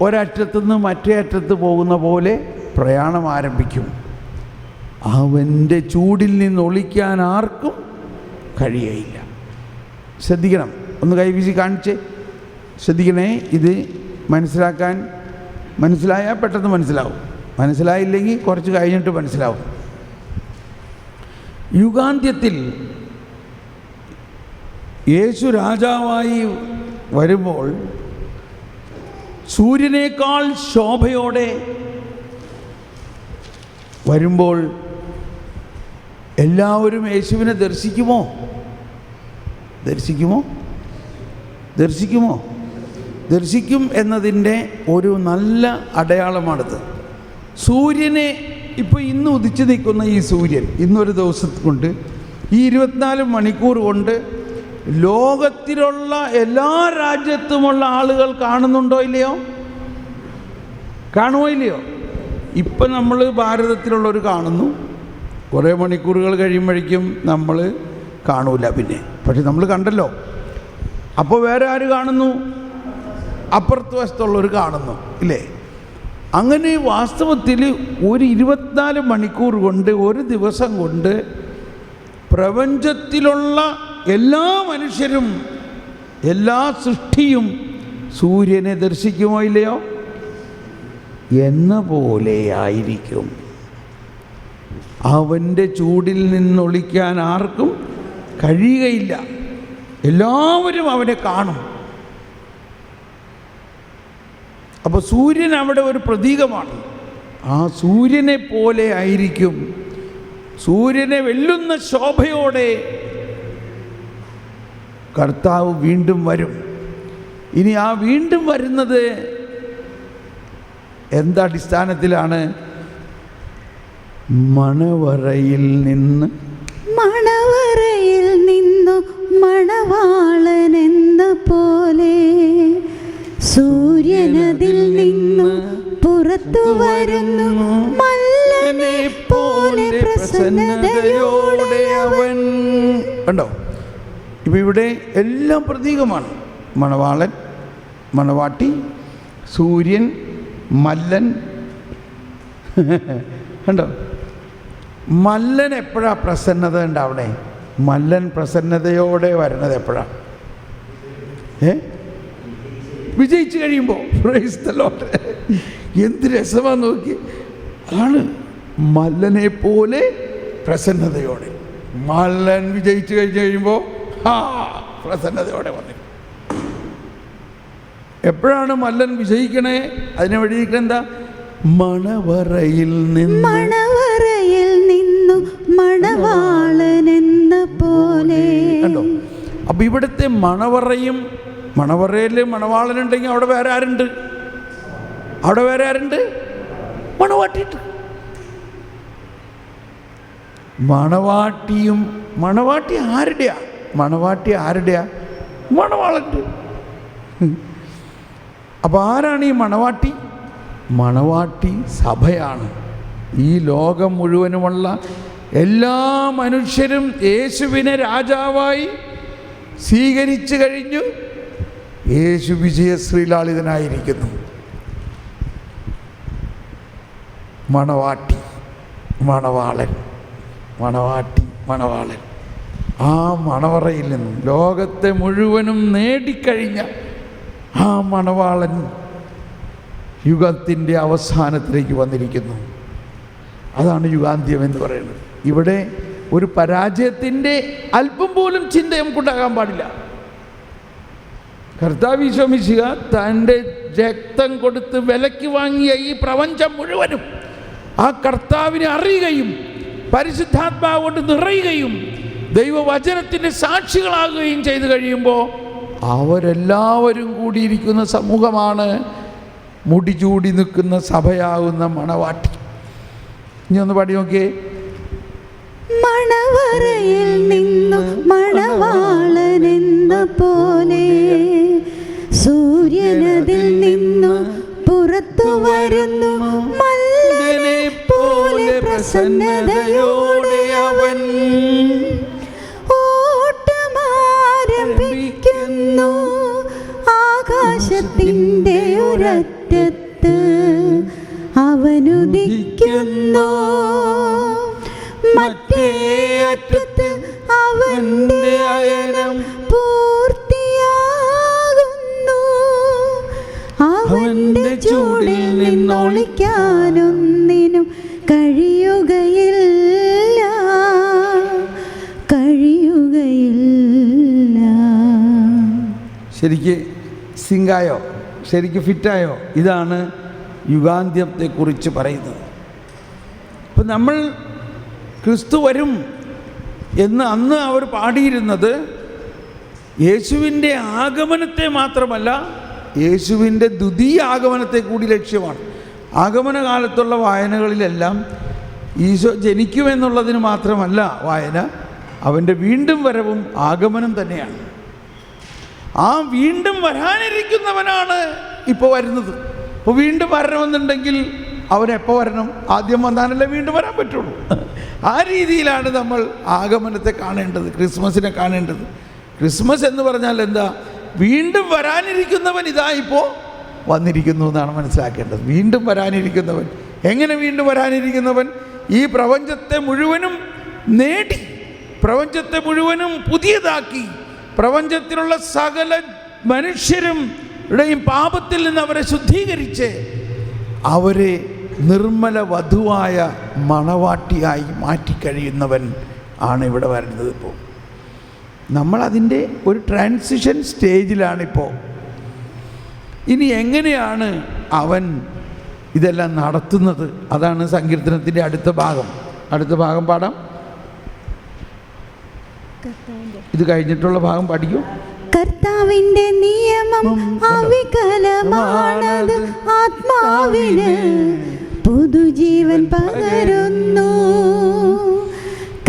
ഒരറ്റത്തുനിന്ന് മറ്റേ അറ്റത്ത് പോകുന്ന പോലെ പ്രയാണം ആരംഭിക്കും. അവൻ്റെ ചൂടിൽ നിന്ന് ഒളിക്കാൻ ആർക്കും കഴിയയില്ല. ശ്രദ്ധിക്കണം. ഒന്ന് കൈവീശി കാണിച്ചേ. ശ്രദ്ധിക്കണേ. ഇത് മനസ്സിലായാൽ പെട്ടെന്ന് മനസ്സിലാവും. മനസ്സിലായില്ലെങ്കിൽ കുറച്ച് കഴിഞ്ഞിട്ട് മനസ്സിലാവും. യുഗാന്ത്യത്തിൽ യേശു രാജാവായി വരുമ്പോൾ സൂര്യനേക്കാൾ ശോഭയോടെ വരുമ്പോൾ എല്ലാവരും യേശുവിനെ ദർശിക്കുമോ? ദർശിക്കുമോ? ദർശിക്കുമോ? ദർശിക്കും എന്നതിൻ്റെ ഒരു നല്ല അടയാളമാണിത്. സൂര്യനെ ഇപ്പോൾ ഇന്ന് ഉദിച്ചു നിൽക്കുന്ന ഈ സൂര്യൻ ഇന്നൊരു ദിവസം കൊണ്ട്, ഈ 24 മണിക്കൂർ കൊണ്ട് ലോകത്തിലുള്ള എല്ലാ രാജ്യത്തുമുള്ള ആളുകൾ കാണുന്നുണ്ടോ ഇല്ലയോ? കാണുമോ ഇല്ലയോ? ഇപ്പം നമ്മൾ ഭാരതത്തിലുള്ളവർ കാണുന്നു, കുറേ മണിക്കൂറുകൾ കഴിയുമ്പോഴേക്കും നമ്മൾ കാണൂല പിന്നെ. പക്ഷെ നമ്മൾ കണ്ടല്ലോ. അപ്പോൾ വേറെ ആര് കാണുന്നു? അപ്പുറത്ത് വശത്തുള്ളവർ കാണുന്നു ഇല്ലേ? അങ്ങനെ വാസ്തവത്തിൽ ഒരു 24 മണിക്കൂർ കൊണ്ട്, ഒരു ദിവസം കൊണ്ട് പ്രപഞ്ചത്തിലുള്ള എല്ലാ മനുഷ്യരും, എല്ലാ സൃഷ്ടിയും സൂര്യനെ ദർശിക്കുമോ ഇല്ലയോ? എന്ന പോലെ ആയിരിക്കും. അവൻ്റെ ചൂടിൽ നിന്നൊളിക്കാൻ ആർക്കും കഴിയുകയില്ല. എല്ലാവരും അവനെ കാണും. അപ്പോൾ സൂര്യൻ അവിടെ ഒരു പ്രതീകമാണ്. ആ സൂര്യനെ പോലെ ആയിരിക്കും, സൂര്യനെ വെല്ലുന്ന ശോഭയോടെ കർത്താവ് വീണ്ടും വരും. ഇനി ആ വീണ്ടും വരുന്നത് എന്തടിസ്ഥാനത്തിലാണ്? മണവറയിൽ നിന്ന് മണവാളനെന്ന പോലെ സൂര്യനതിൽ നിന്ന് പുറത്തു വരുന്നു, മല്ലനെ പോലെ പ്രസന്നതയോടെ അവൻ. കണ്ടോ? ഇപ്പം ഇവിടെ എല്ലാം പ്രതീകമാണ്. മണവാളൻ, മണവാട്ടി, സൂര്യൻ, മല്ലൻ. കണ്ടോ? മല്ലൻ എപ്പോഴാണ് പ്രസന്നത ഉണ്ടാവണേ? മല്ലൻ പ്രസന്നതയോടെ വരണത് എപ്പോഴാണ്? വിജയിച്ചു കഴിയുമ്പോൾ. Praise the Lord. എന്ത് രസമാണെന്ന് നോക്കി. ആണ് മല്ലനെ പോലെ പ്രസന്നതയോടെ. മല്ലൻ വിജയിച്ചു കഴിയുമ്പോൾ പ്രസന്നതയോടെ വന്നിരിക്കും. എപ്പോഴാണ് മല്ലൻ വിജയിക്കണേ? അതിനെ വഴിയിരിക്കണ എന്താ? മണവറയിൽ നിന്ന് മണവാളനെന്ന പോലെ. കണ്ടോ? അപ്പം ഇവിടുത്തെ മണവറയിൽ മണവാളനുണ്ടെങ്കിൽ അവിടെ വേറെ ആരുണ്ട്? അവിടെ വേറെ ആരുണ്ട്? മണവാട്ടിയിട്ട്. മണവാട്ടിയും, മണവാട്ടി ആരുടെയാ? മണവാട്ടി ആരുടെയാ? മണവാളൻ്റെ. അപ്പോൾ ആരാണ് ഈ മണവാട്ടി? മണവാട്ടി സഭയാണ്. ഈ ലോകം മുഴുവനുമുള്ള എല്ലാ മനുഷ്യരും യേശുവിനെ രാജാവായി സ്വീകരിച്ചു കഴിഞ്ഞു. യേശു വിജയശ്രീലാളിതനായിരിക്കുന്നു. മണവാട്ടി, മണവാളൻ, മണവാട്ടി, മണവാളൻ. ആ മണവറയിൽ നിന്നും ലോകത്തെ മുഴുവനും നേടിക്കഴിഞ്ഞ ആ മണവാളൻ യുഗത്തിൻ്റെ അവസാനത്തിലേക്ക് വന്നിരിക്കുന്നു. അതാണ് യുഗാന്ത്യം എന്ന് പറയുന്നത്. ഇവിടെ ഒരു പരാജയത്തിൻ്റെ അല്പം പോലും ചിന്ത നമുക്കുണ്ടാകാൻ പാടില്ല. കർത്താവ് ഈശോ മിശിഹ തൻ്റെ രക്തം കൊടുത്ത് വിലയ്ക്ക് വാങ്ങിയ ഈ പ്രപഞ്ചം മുഴുവനും ആ കർത്താവിനെ അറിയുകയും പരിശുദ്ധാത്മാവ് കൊണ്ട് നിറയുകയും ദൈവവചനത്തിൻ്റെ സാക്ഷികളാകുകയും ചെയ്തു കഴിയുമ്പോൾ അവരെല്ലാവരും കൂടിയിരിക്കുന്ന സമൂഹമാണ് മുടി ചൂടി നിൽക്കുന്ന സഭയാകുന്ന മണവാട്ടി. ഇനി ഒന്ന് പാടി നോക്കിയേ. മണവറയിൽ നിന്നു മണവാളനെന്ന പോലെ സൂര്യനതിൽ നിന്നു പുറത്തു വരുന്നു, മല്ലനെ പോലെ പ്രസന്നതയോടെ അവൻ ഓട്ടമാരംഭിക്കുന്നു. ആകാശത്തിൻ്റെ ഒരറ്റത്ത് അവനുദിക്കുന്നു, മറ്റേ അറ്റത്ത് അവന്റെ അയനം പൂർത്തിയാകുന്നു. അവന്റെ ചൂടിൽ നിന്നൊളിക്കാനൊന്നിനും കഴിയുകയില്ല, കഴിയുകയില്ല. ശരിക്ക് സിങ്കായോ? ശരിക്കും ഫിറ്റായോ? ഇതാണ് യുഗാന്ത്യത്തെക്കുറിച്ച് പറയുന്നത്. ഇപ്പം നമ്മൾ ക്രിസ്തു വരും എന്ന് അന്ന് അവർ പാടിയിരുന്നത് യേശുവിൻ്റെ ആഗമനത്തെ മാത്രമല്ല, യേശുവിൻ്റെ ദ്വിതീയ ആഗമനത്തെ കൂടി ലക്ഷ്യമാണ്. ആഗമന കാലത്തുള്ള വായനകളിലെല്ലാം ഈശോ ജനിക്കുമെന്നുള്ളതിന് മാത്രമല്ല വായന, അവൻ്റെ വീണ്ടും വരവും ആഗമനം തന്നെയാണ്. ആ വീണ്ടും വരാനിരിക്കുന്നവനാണ് ഇപ്പോൾ വരുന്നത്. അപ്പോൾ വീണ്ടും വരണമെന്നുണ്ടെങ്കിൽ അവൻ എപ്പോൾ വരണം? ആദ്യം വന്നാലല്ലേ വീണ്ടും വരാൻ പറ്റുള്ളൂ. ആ രീതിയിലാണ് നമ്മൾ ആഗമനത്തെ കാണേണ്ടത്, ക്രിസ്മസിനെ കാണേണ്ടത്. ക്രിസ്മസ് എന്ന് പറഞ്ഞാൽ എന്താ? വീണ്ടും വരാനിരിക്കുന്നവൻ ഇതാ ഇപ്പോൾ വന്നിരിക്കുന്നു എന്നാണ് മനസ്സിലാക്കേണ്ടത്. വീണ്ടും വരാനിരിക്കുന്നവൻ. എങ്ങനെ വീണ്ടും വരാനിരിക്കുന്നവൻ? ഈ പ്രപഞ്ചത്തെ മുഴുവനും നേടി, പ്രപഞ്ചത്തെ മുഴുവനും പുതിയതാക്കി, പ്രപഞ്ചത്തിലുള്ള സകല മനുഷ്യരുടെയും പാപത്തിൽ നിന്ന് അവരെ ശുദ്ധീകരിച്ച് അവരെ നിർമ്മല വധുവായ മണവാട്ടിയായി മാറ്റിക്കഴിയുന്നവൻ ആണ് ഇവിടെ വരുന്നത്. ഇപ്പോൾ നമ്മളതിൻ്റെ ഒരു ട്രാൻസിഷൻ സ്റ്റേജിലാണിപ്പോൾ. ഇനി എങ്ങനെയാണ് അവൻ ഇതെല്ലാം നടത്തുന്നത്? അതാണ് സങ്കീർത്തനത്തിൻ്റെ അടുത്ത ഭാഗം പാടാം. ഇത് കഴിഞ്ഞിട്ടുള്ള ഭാഗം പഠിക്കൂ. കർത്താവിന്റെ നിയമം അവികലമാണത്, ആത്മാവിന് പുതുജീവൻ പകരുന്നു.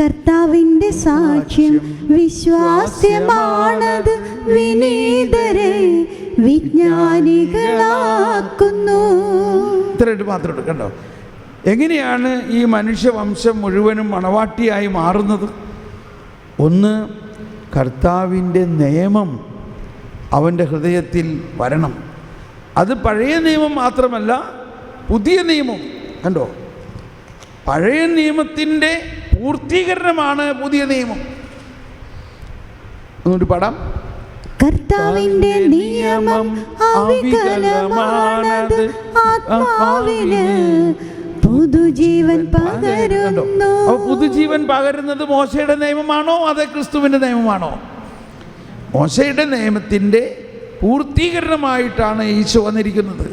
കർത്താവിന്റെ സാക്ഷ്യം വിശ്വാസ്യമാണത്, വിനീതരെ വിജ്ഞാനികളാക്കുന്നു. ഇത്രയായിട്ട് മാത്രം കണ്ടോ എങ്ങനെയാണ് ഈ മനുഷ്യവംശം മുഴുവനും മണവാട്ടിയായി മാറുന്നത്? ഒന്ന്, കർത്താവിൻ്റെ നിയമം അവൻ്റെ ഹൃദയത്തിൽ വരണം. അത് പഴയ നിയമം മാത്രമല്ല, പുതിയ നിയമം. കണ്ടോ, പഴയ നിയമത്തിൻ്റെ പൂർത്തീകരണമാണ് പുതിയ നിയമം. ഒന്നുകൂടി പാടാം. കർത്താവിന്റെ നിയമം അവികലമാണത്, ആത്മാവിന് പുതുജീവൻ പകരുന്നു. അപ്പോൾ പുതുജീവൻ പകരുന്നത് മോശയുടെ നിയമമാണോ അതേ ക്രിസ്തുവിൻ്റെ നിയമമാണോ? മോശയുടെ നിയമത്തിൻ്റെ പൂർത്തീകരണമായിട്ടാണ് ഈശോ വന്നിരിക്കുന്നത്.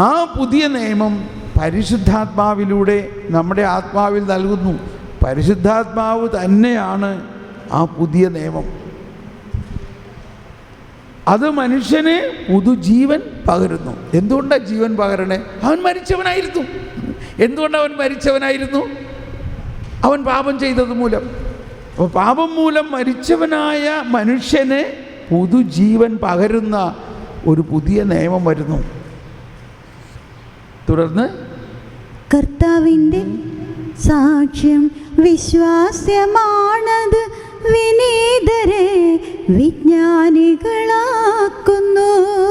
ആ പുതിയ നിയമം പരിശുദ്ധാത്മാവിലൂടെ നമ്മുടെ ആത്മാവിൽ നൽകുന്നു. പരിശുദ്ധാത്മാവ് തന്നെയാണ് ആ പുതിയ നിയമം. അത് മനുഷ്യന് പുതുജീവൻ പകരുന്നു. എന്തുകൊണ്ടാണ് ജീവൻ പകരണേ? അവൻ മരിച്ചവനായിരുന്നു. എന്തുകൊണ്ടാണ് അവൻ മരിച്ചവനായിരുന്നു? അവൻ പാപം ചെയ്തത് മൂലം. അപ്പോൾ പാപം മൂലം മരിച്ചവനായ മനുഷ്യന് പുതുജീവൻ പകരുന്ന ഒരു പുതിയ നിയമം വരുന്നു. തുടർന്ന് കർത്താവിന്റെ സാക്ഷ്യം വിശ്വാസ്യമാണത്, വിനീതരെ വിജ്ഞാനികളാക്കുന്നു.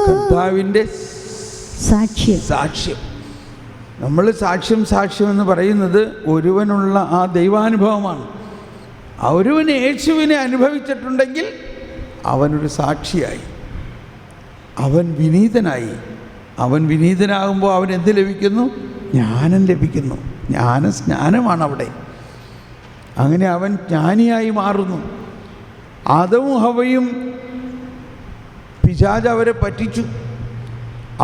കർത്താവിന്റെ സാക്ഷ്യം. നമ്മൾ സാക്ഷ്യം എന്ന് പറയുന്നത് ഒരുവനുള്ള ആ ദൈവാനുഭവമാണ്. ഒരുവന് യേശുവിനെ അനുഭവിച്ചിട്ടുണ്ടെങ്കിൽ അവനൊരു സാക്ഷിയായി, അവൻ വിനീതനായി. അവൻ വിനീതനാകുമ്പോൾ അവൻ എന്ത് ലഭിക്കുന്നു? ജ്ഞാനം ലഭിക്കുന്നു. സ്നാനമാണ് അവിടെ. അങ്ങനെ അവൻ ജ്ഞാനിയായി മാറുന്നു. ആദവും ഹവ്വയും പിശാച് അവരെ പറ്റിച്ചു.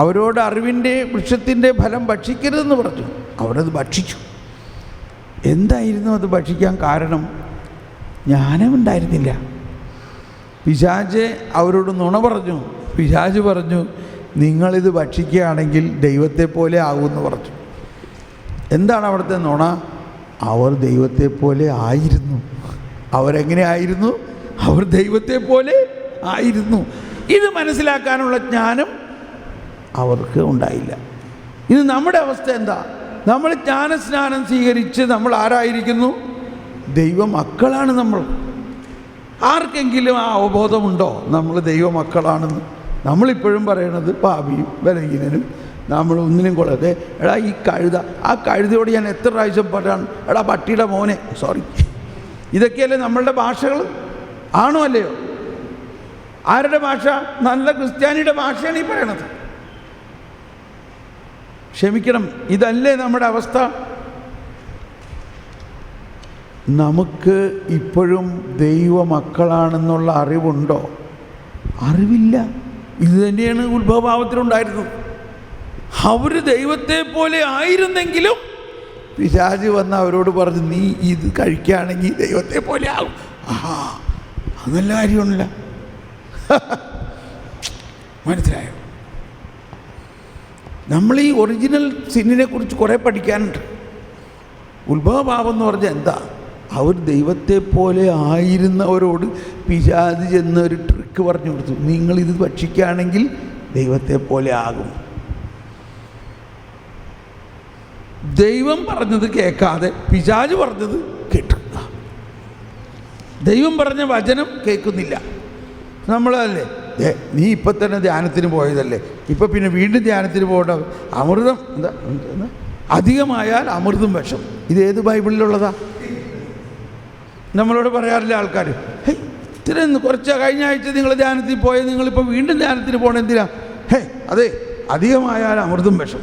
അവരോട് അറിവിൻ്റെ വൃക്ഷത്തിൻ്റെ ഫലം ഭക്ഷിക്കരുതെന്ന് പറഞ്ഞു. അവരത് ഭക്ഷിച്ചു. എന്തായിരുന്നു അത് ഭക്ഷിക്കാൻ കാരണം? ജ്ഞാനമുണ്ടായിരുന്നില്ല. പിശാച് അവരോട് നുണ പറഞ്ഞു. പിശാച് പറഞ്ഞു, നിങ്ങളിത് ഭക്ഷിക്കുകയാണെങ്കിൽ ദൈവത്തെ പോലെ ആകുമെന്ന് പറഞ്ഞു. എന്താണ് അവിടുത്തെ നുണ? അവർ ദൈവത്തെ പോലെ ആയിരുന്നു. അവരെങ്ങനെ ആയിരുന്നു? അവർ ദൈവത്തെ പോലെ ആയിരുന്നു. ഇത് മനസ്സിലാക്കാനുള്ള ജ്ഞാനം അവർക്ക് ഉണ്ടായില്ല. ഇത് നമ്മുടെ അവസ്ഥ എന്താ? നമ്മൾ ജ്ഞാനസ്നാനം സ്വീകരിച്ച് നമ്മൾ ആരായിരിക്കുന്നു? ദൈവമക്കളാണ് നമ്മൾ. ആർക്കെങ്കിലും ആ അവബോധമുണ്ടോ നമ്മൾ ദൈവമക്കളാണെന്ന്? നമ്മളിപ്പോഴും പറയണത് പാപിയും ബലഹീനനും, നമ്മൾ ഒന്നിനും കൊള്ളാതെ. എടാ ഈ കഴുത, ആ കഴുതയോട് ഞാൻ എത്ര പ്രാവശ്യം പറയാൻ, എടാ പട്ടിയുടെ മോനെ, സോറി. ഇതൊക്കെയല്ലേ നമ്മളുടെ ഭാഷകൾ? ആണോ അല്ലയോ? ആരുടെ ഭാഷ? നല്ല ക്രിസ്ത്യാനിയുടെ ഭാഷയാണ് ഈ പറയണത്. ക്ഷമിക്കണം, ഇതല്ലേ നമ്മുടെ അവസ്ഥ? നമുക്ക് ഇപ്പോഴും ദൈവമക്കളാണെന്നുള്ള അറിവുണ്ടോ? അറിവില്ല. ഇത് തന്നെയാണ് ഉത്ഭവഭാവത്തിലുണ്ടായിരുന്നത്. അവർ ദൈവത്തെ പോലെ ആയിരുന്നെങ്കിലും പിശാച് വന്ന് അവരോട് പറഞ്ഞു, നീ ഇത് കഴിക്കുകയാണെങ്കിൽ ദൈവത്തെ പോലെ ആകും. അത് നല്ല കാര്യമല്ല. മനസ്സിലായോ? നമ്മൾ ഈ ഒറിജിനൽ സിന്നിനെ കുറിച്ച് കുറേ പഠിക്കാനുണ്ട്. ഉത്ഭവഭാവം എന്ന് പറഞ്ഞാൽ എന്താ? അവർ ദൈവത്തെ പോലെ ആയിരുന്നവരോട് പിശാച് ചെന്ന് ഒരു ട്രിക്ക് പറഞ്ഞു കൊടുത്തു, നിങ്ങളിത് ഭക്ഷിക്കുകയാണെങ്കിൽ ദൈവത്തെ പോലെ ആകും. ദൈവം പറഞ്ഞത് കേൾക്കാതെ പിശാച് പറഞ്ഞത് കേട്ടു. ദൈവം പറഞ്ഞ വചനം കേൾക്കുന്നില്ല. നമ്മളല്ലേ, നീ ഇപ്പം തന്നെ ധ്യാനത്തിന് പോയതല്ലേ, ഇപ്പം പിന്നെ വീണ്ടും ധ്യാനത്തിന് പോകേണ്ട. അമൃതം എന്താ അധികമായാൽ അമൃതം വിഷം. ഇതേത് ബൈബിളിലുള്ളതാ? നമ്മളോട് പറയാറില്ല ആൾക്കാർ, ഹേയ് ഇത്രയും കുറച്ച് കഴിഞ്ഞ ആഴ്ച നിങ്ങൾ ധ്യാനത്തിൽ പോയത്, നിങ്ങളിപ്പോൾ വീണ്ടും ധ്യാനത്തിന് പോകണം എന്തിനാ? അതെ, അധികമായാൽ അമൃതം വിഷം.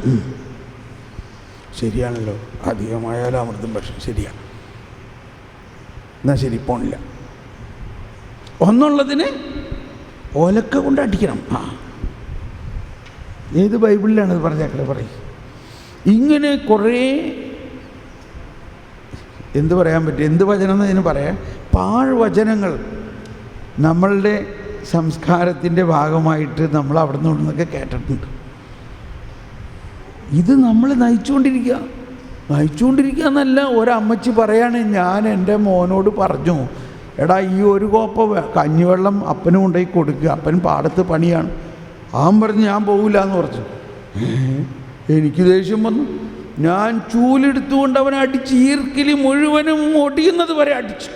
ശരിയാണല്ലോ, അധികമായാലും അമൃതം വിഷം. ശരിയാണ്. എന്നാൽ ശരി, പോണില്ല. ഒന്നുള്ളതിന് ഓലക്ക കൊണ്ട് അടിക്കണം. ഏത് ബൈബിളിലാണത് പറഞ്ഞേക്കളെ? പറയും. ഇങ്ങനെ കുറേ എന്ത് പറയാൻ പറ്റും, എന്ത് വചനം എന്നതിന് പറയാം, പാഴ്വചനങ്ങൾ നമ്മളുടെ സംസ്കാരത്തിൻ്റെ ഭാഗമായിട്ട് നമ്മൾ അവിടെ നിന്നൊക്കെ കേട്ടിട്ടുണ്ട്. ഇത് നമ്മൾ നയിച്ചുകൊണ്ടിരിക്കുക എന്നല്ല. ഒരമ്മച്ചി പറയാണ്, ഞാൻ എൻ്റെ മോനോട് പറഞ്ഞു, എടാ ഈ ഒരു കോപ്പ കഞ്ഞിവെള്ളം അപ്പനും കൊണ്ടുപോയി കൊടുക്കുക, അപ്പൻ പാടത്ത് പണിയാണ്. അവൻ പറഞ്ഞ് ഞാൻ പോകില്ല എന്ന് പറഞ്ഞു. എനിക്ക് ദേഷ്യം വന്നു. ഞാൻ ചൂലെടുത്തുകൊണ്ട് അവനെ അടിച്ച് ഈർക്കിലി മുഴുവനും ഒടിയുന്നത് വരെ അടിച്ചു.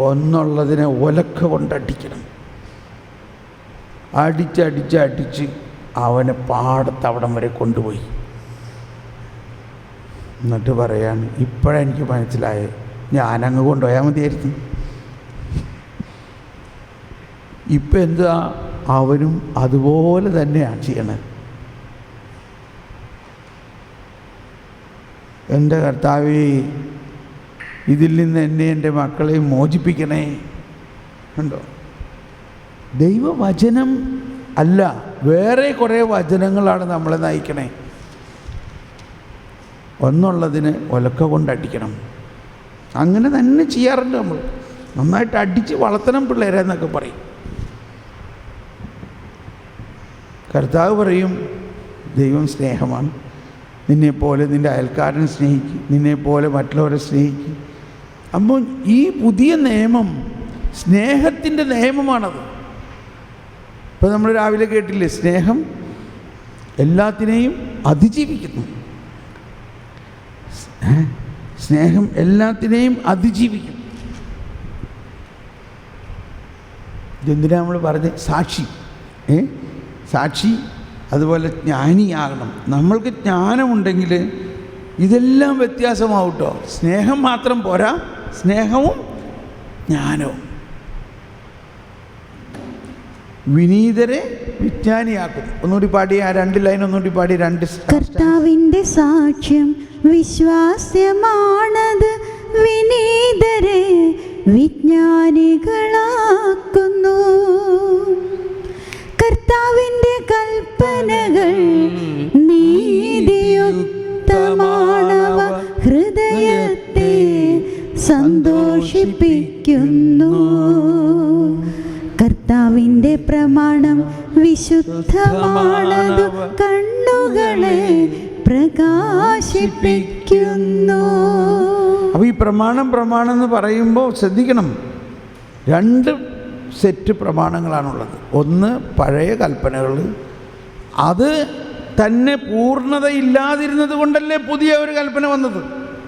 ഒന്നുള്ളതിനെ ഒലക്ക കൊണ്ടടിക്കണം. അടിച്ച് അവനെ പാടത്ത് അവിടം വരെ കൊണ്ടുപോയി. എന്നിട്ട് പറയാണ്, ഇപ്പോഴെനിക്ക് മനസ്സിലായത്, ഞാനങ്ങ് കൊണ്ടുപോയാൽ മതിയായിരുന്നു. ഇപ്പം എന്താ, അവനും അതുപോലെ തന്നെയാണ് ചെയ്യണത്. എൻ്റെ കർത്താവേ, ഇതിൽ നിന്ന് എന്നെ എൻ്റെ മക്കളെ മോചിപ്പിക്കണേ. ഉണ്ടോ? ദൈവവചനം അല്ല, വേറെ കുറേ വചനങ്ങളാണ് നമ്മളെ നയിക്കണേ. ഒന്നുള്ളതിന് ഒലക്ക കൊണ്ടടിക്കണം. അങ്ങനെ തന്നെ ചെയ്യാറുണ്ട് നമ്മൾ. നന്നായിട്ട് അടിച്ച് വളർത്തണം പിള്ളേരെ എന്നൊക്കെ പറയും. കർത്താവ് പറയും, ദൈവം സ്നേഹമാണ്, നിന്നെപ്പോലെ നിൻ്റെ അയൽക്കാരനെ സ്നേഹിക്കും, നിന്നെപ്പോലെ മറ്റുള്ളവരെ സ്നേഹിക്കും. അപ്പോൾ ഈ പുതിയ നിയമം സ്നേഹത്തിൻ്റെ നിയമമാണത്. ഇപ്പോൾ നമ്മൾ രാവിലെ കേട്ടില്ലേ, സ്നേഹം എല്ലാത്തിനെയും അതിജീവിക്കുന്നു. സ്നേഹം എല്ലാത്തിനെയും അതിജീവിക്കും. ഇതെന്തിനാ നമ്മൾ പറഞ്ഞ്? സാക്ഷി, അതുപോലെ ജ്ഞാനിയാകണം. നമ്മൾക്ക് ജ്ഞാനമുണ്ടെങ്കിൽ ഇതെല്ലാം വ്യത്യാസമാവട്ടോ. സ്നേഹം മാത്രം പോരാ, സ്നേഹവും ജ്ഞാനവും. വിനീതരെ വിജ്ഞാനിയാക്കും. ഒന്നുകൂടി പാടി, ആ 2 ലൈൻ ഒന്നുകൂടി പാടി. കർത്താവിൻ്റെ സാക്ഷ്യം വിശ്വാസ്യമാണത്, വിനീതരെ വിജ്ഞാനികളാക്കുന്നു. കർത്താവിൻ്റെ കൽപ്പനകൾ നീതിയുക്തമാണവ, ഹൃദയത്തെ സന്തോഷിപ്പിക്കുന്നു. കർത്താവിൻ്റെ പ്രമാണം വിശുദ്ധമാണത്, കണ്ണുകളെ പ്രകാശിപ്പിക്കുന്നു. അപ്പോൾ ഈ പ്രമാണം എന്ന് പറയുമ്പോൾ ശ്രദ്ധിക്കണം, 2 സെറ്റ് പ്രമാണങ്ങളാണുള്ളത്. ഒന്ന് പഴയ കൽപ്പനകൾ, അത് തന്നെ പൂർണ്ണതയില്ലാതിരുന്നത് കൊണ്ടല്ലേ പുതിയ ഒരു കൽപ്പന വന്നത്,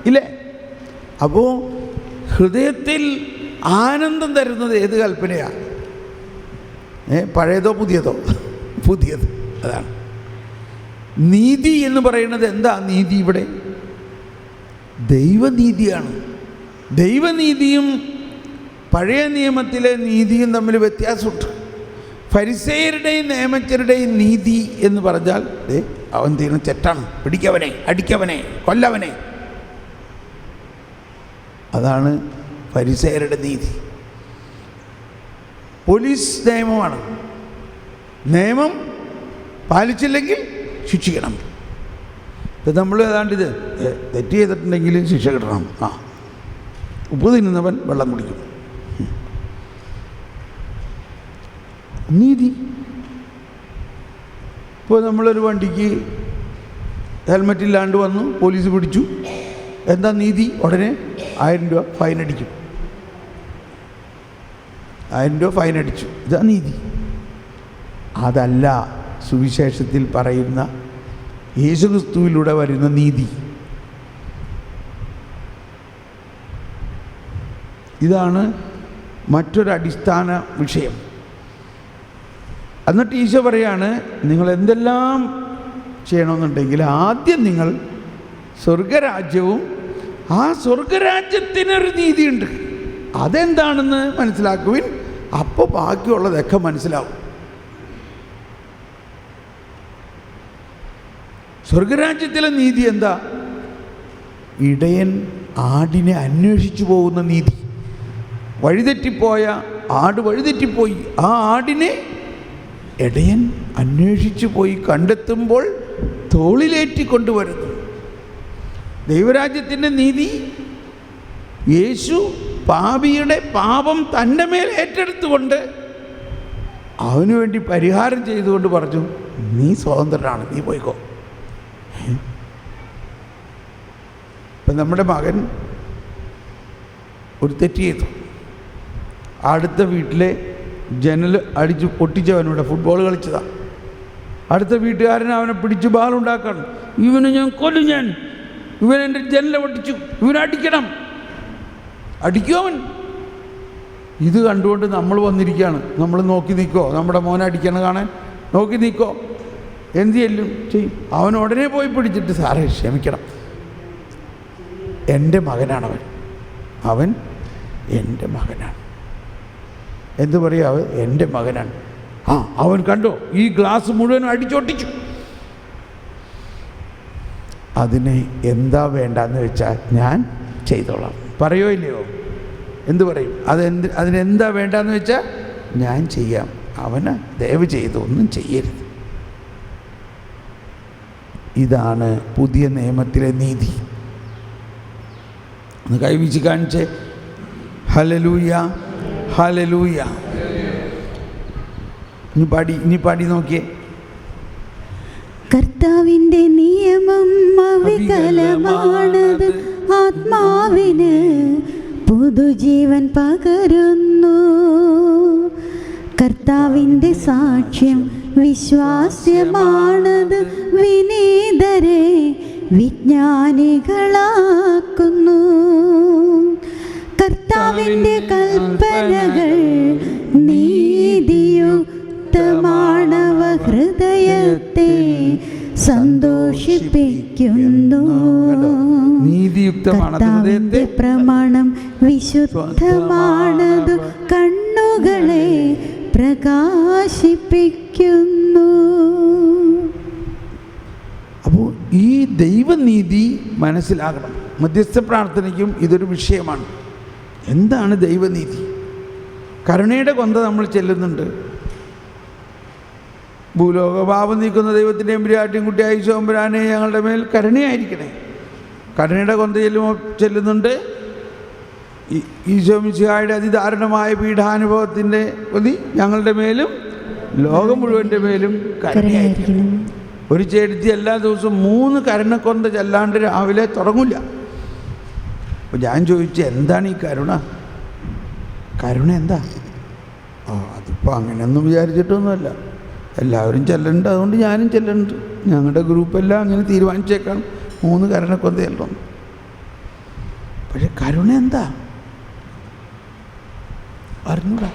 ഇല്ലേ? അപ്പോൾ ഹൃദയത്തിൽ ആനന്ദം തരുന്നത് ഏത് കൽപ്പനയാണ്? പഴയതോ പുതിയതോ? പുതിയത്. അതാണ് നീതി എന്ന് പറയുന്നത്. എന്താ നീതി? ഇവിടെ ദൈവനീതിയാണ്. ദൈവനീതിയും പഴയ നിയമത്തിലെ നീതിയും തമ്മിൽ വ്യത്യാസമുണ്ട്. ഫരിസേയരുടെയും നിയമജ്ഞരുടെയും നീതി എന്ന് പറഞ്ഞാൽ, അവൻ തീരുന്ന തെറ്റാണ്, പിടിക്കവനെ, അടിക്കവനെ, കൊല്ലവനെ. അതാണ് ഫരിസേയരുടെ നീതി. പോലീസ് നിയമമാണ്. നിയമം പാലിച്ചില്ലെങ്കിൽ ശിക്ഷിക്കണം. ഇത് നമ്മൾ ഏതാണ്ടിത് തെറ്റ് ചെയ്തിട്ടുണ്ടെങ്കിൽ ശിക്ഷ കിട്ടണം. ഉപ്പ് തിന്നുന്നവൻ വെള്ളം കുടിക്കും. നീതി. ഇപ്പോൾ നമ്മളൊരു വണ്ടിക്ക് ഹെൽമെറ്റ് ഇല്ലാണ്ട് വന്നു, പോലീസ് പിടിച്ചു. എന്താ നീതി? ഉടനെ 1000 രൂപ ഫൈൻ അടിക്കും. 1000 രൂപ ഫൈൻ അടിച്ചു. ഇതാ നീതി. അതല്ല സുവിശേഷത്തിൽ പറയുന്ന യേശുക്രിസ്തുവിലൂടെ വരുന്ന നീതി. ഇതാണ് മറ്റൊരടിസ്ഥാന വിഷയം. എന്നിട്ട് ഈശോ പറയാണ്, നിങ്ങൾ എന്തെല്ലാം ചെയ്യണമെന്നുണ്ടെങ്കിൽ ആദ്യം നിങ്ങൾ സ്വർഗരാജ്യവും ആ സ്വർഗരാജ്യത്തിനൊരു നീതിയുണ്ട്, അതെന്താണെന്ന് മനസ്സിലാക്കുവിൻ. അപ്പോൾ ബാക്കിയുള്ളതൊക്കെ മനസ്സിലാവും. സ്വർഗരാജ്യത്തിലെ നീതി എന്താ? ഇടയൻ ആടിനെ അന്വേഷിച്ചു പോകുന്ന നീതി. വഴിതെറ്റിപ്പോയ ആട് വഴിതെറ്റിപ്പോയി, ആ ആടിനെ ഇടയൻ അന്വേഷിച്ചു പോയി കണ്ടെത്തുമ്പോൾ തോളിലേറ്റിക്കൊണ്ടുവരുന്നു. ദൈവരാജ്യത്തിൻ്റെ നീതി, യേശു പാപിയുടെ പാപം തൻ്റെ മേൽ ഏറ്റെടുത്തുകൊണ്ട് അവന് വേണ്ടി പരിഹാരം ചെയ്തുകൊണ്ട് പറഞ്ഞു, നീ സ്വതന്ത്രനാണ്, നീ പോയിക്കോ. ഇപ്പം നമ്മുടെ മകൻ ഒരു തെറ്റ് ചെയ്തു. അടുത്ത വീട്ടിലെ ജനൽ അടിച്ച് പൊട്ടിച്ചവനൂടെ ഫുട്ബോൾ കളിച്ചതാണ്. അടുത്ത വീട്ടുകാരൻ അവനെ പിടിച്ച് ബാളുണ്ടാക്കണം. ഇവനെ ഞാൻ കൊല്ലും, ഇവൻ എൻ്റെ ജനല പൊട്ടിച്ചു, ഇവനെ അടിക്കണം. അടിക്കും അവൻ. ഇത് കണ്ടുകൊണ്ട് നമ്മൾ വന്നിരിക്കുകയാണ്. നമ്മൾ നോക്കി നിൽക്കോ? നമ്മുടെ മോനെ അടിക്കണം കാണാൻ നോക്കി നിൽക്കോ? എന്ത് ചെല്ലും ചെയ്യും? അവൻ ഉടനെ പോയി പിടിച്ചിട്ട്, സാറേ ക്ഷമിക്കണം, എൻ്റെ മകനാണവൻ, അവൻ എൻ്റെ മകനാണ്. എന്ത് പറയുക? അവൻ എൻ്റെ മകനാണ്. അവൻ കണ്ടോ ഈ ഗ്ലാസ് മുഴുവനും അടിച്ചൊട്ടിച്ചു. അതിന് എന്താ വേണ്ടെന്ന് വെച്ചാൽ ഞാൻ ചെയ്തോളാം. പറയോ ഇല്ലയോ? എന്ത് പറയും? അതിനെന്താ വേണ്ടെന്ന് വെച്ചാൽ ഞാൻ ചെയ്യാം. അവന് ദയവ് ചെയ്ത് ഒന്നും ചെയ്യരുത്. ഇതാണ് പുതിയ നിയമത്തിലെ നീതി. ഒന്ന് കൈവീശി കാണിച്ചേ. Hallelujah, hallelujah. ഇനി പാടി നോക്കിയേ. കർത്താവിൻ്റെ നിയമം അവികലമാണത്, ആത്മാവിന് പുതുജീവൻ പകരുന്നു. കർത്താവിൻ്റെ സാക്ഷ്യം വിശ്വാസ്യമാണത്, വിനീതരെ വിജ്ഞാനികളാക്കുന്നു. കർത്താവിൻ്റെ കൽപ്പനകൾ നീതിയുക്തമാണവ, ഹൃദയത്തെ സന്തോഷിപ്പിക്കുന്നു. കർത്താവിൻ്റെ പ്രമാണം വിശുദ്ധമാണത്, കണ്ണുകളെ പ്രകാശിപ്പിക്കുന്നു. അപ്പോൾ ഈ ദൈവനീതി മനസ്സിലാകണം. മധ്യസ്ഥ പ്രാർത്ഥനയ്ക്കും ഇതൊരു വിഷയമാണ്. എന്താണ് ദൈവനീതി? കരുണയുടെ കൊന്ത നമ്മൾ ചെല്ലുന്നുണ്ട്. ഭൂലോകപാപം നീക്കുന്ന ദൈവത്തിൻ്റെ എമ്പുരാട്ടിൻകുട്ടിയായി ഈശോമ്പുരാനെ ഞങ്ങളുടെ മേൽ കരുണയായിരിക്കണേ. കരുണയുടെ കൊന്ത ചെല്ലുന്നുണ്ട്. ഈശോ മിശിഹായുടെ അതിദാരുണമായ പീഡാനുഭവത്തിൻ്റെ പ്രതി ഞങ്ങളുടെ മേലും ലോകം മുഴുവൻ്റെ മേലും കരുണയായിരിക്കണം. ഒരു ചേട്ടത്തി എല്ലാ ദിവസവും 3 കരുണക്കൊന്ത ചെല്ലാണ്ട് രാവിലെ തുടങ്ങില്ല. അപ്പോൾ ഞാൻ ചോദിച്ചു, എന്താണ് ഈ കരുണ? കരുണ എന്താ? അതിപ്പോൾ അങ്ങനെയൊന്നും വിചാരിച്ചിട്ടൊന്നുമല്ല, എല്ലാവരും ചെല്ലുന്നുണ്ട്, അതുകൊണ്ട് ഞാനും ചെല്ലുന്നുണ്ട്. ഞങ്ങളുടെ ഗ്രൂപ്പെല്ലാം അങ്ങനെ തീരുമാനിച്ചേക്കാം 3 കരുണക്കൊന്ത ചെല്ലണം. പക്ഷെ കരുണ എന്താ അറിഞ്ഞൂടാ.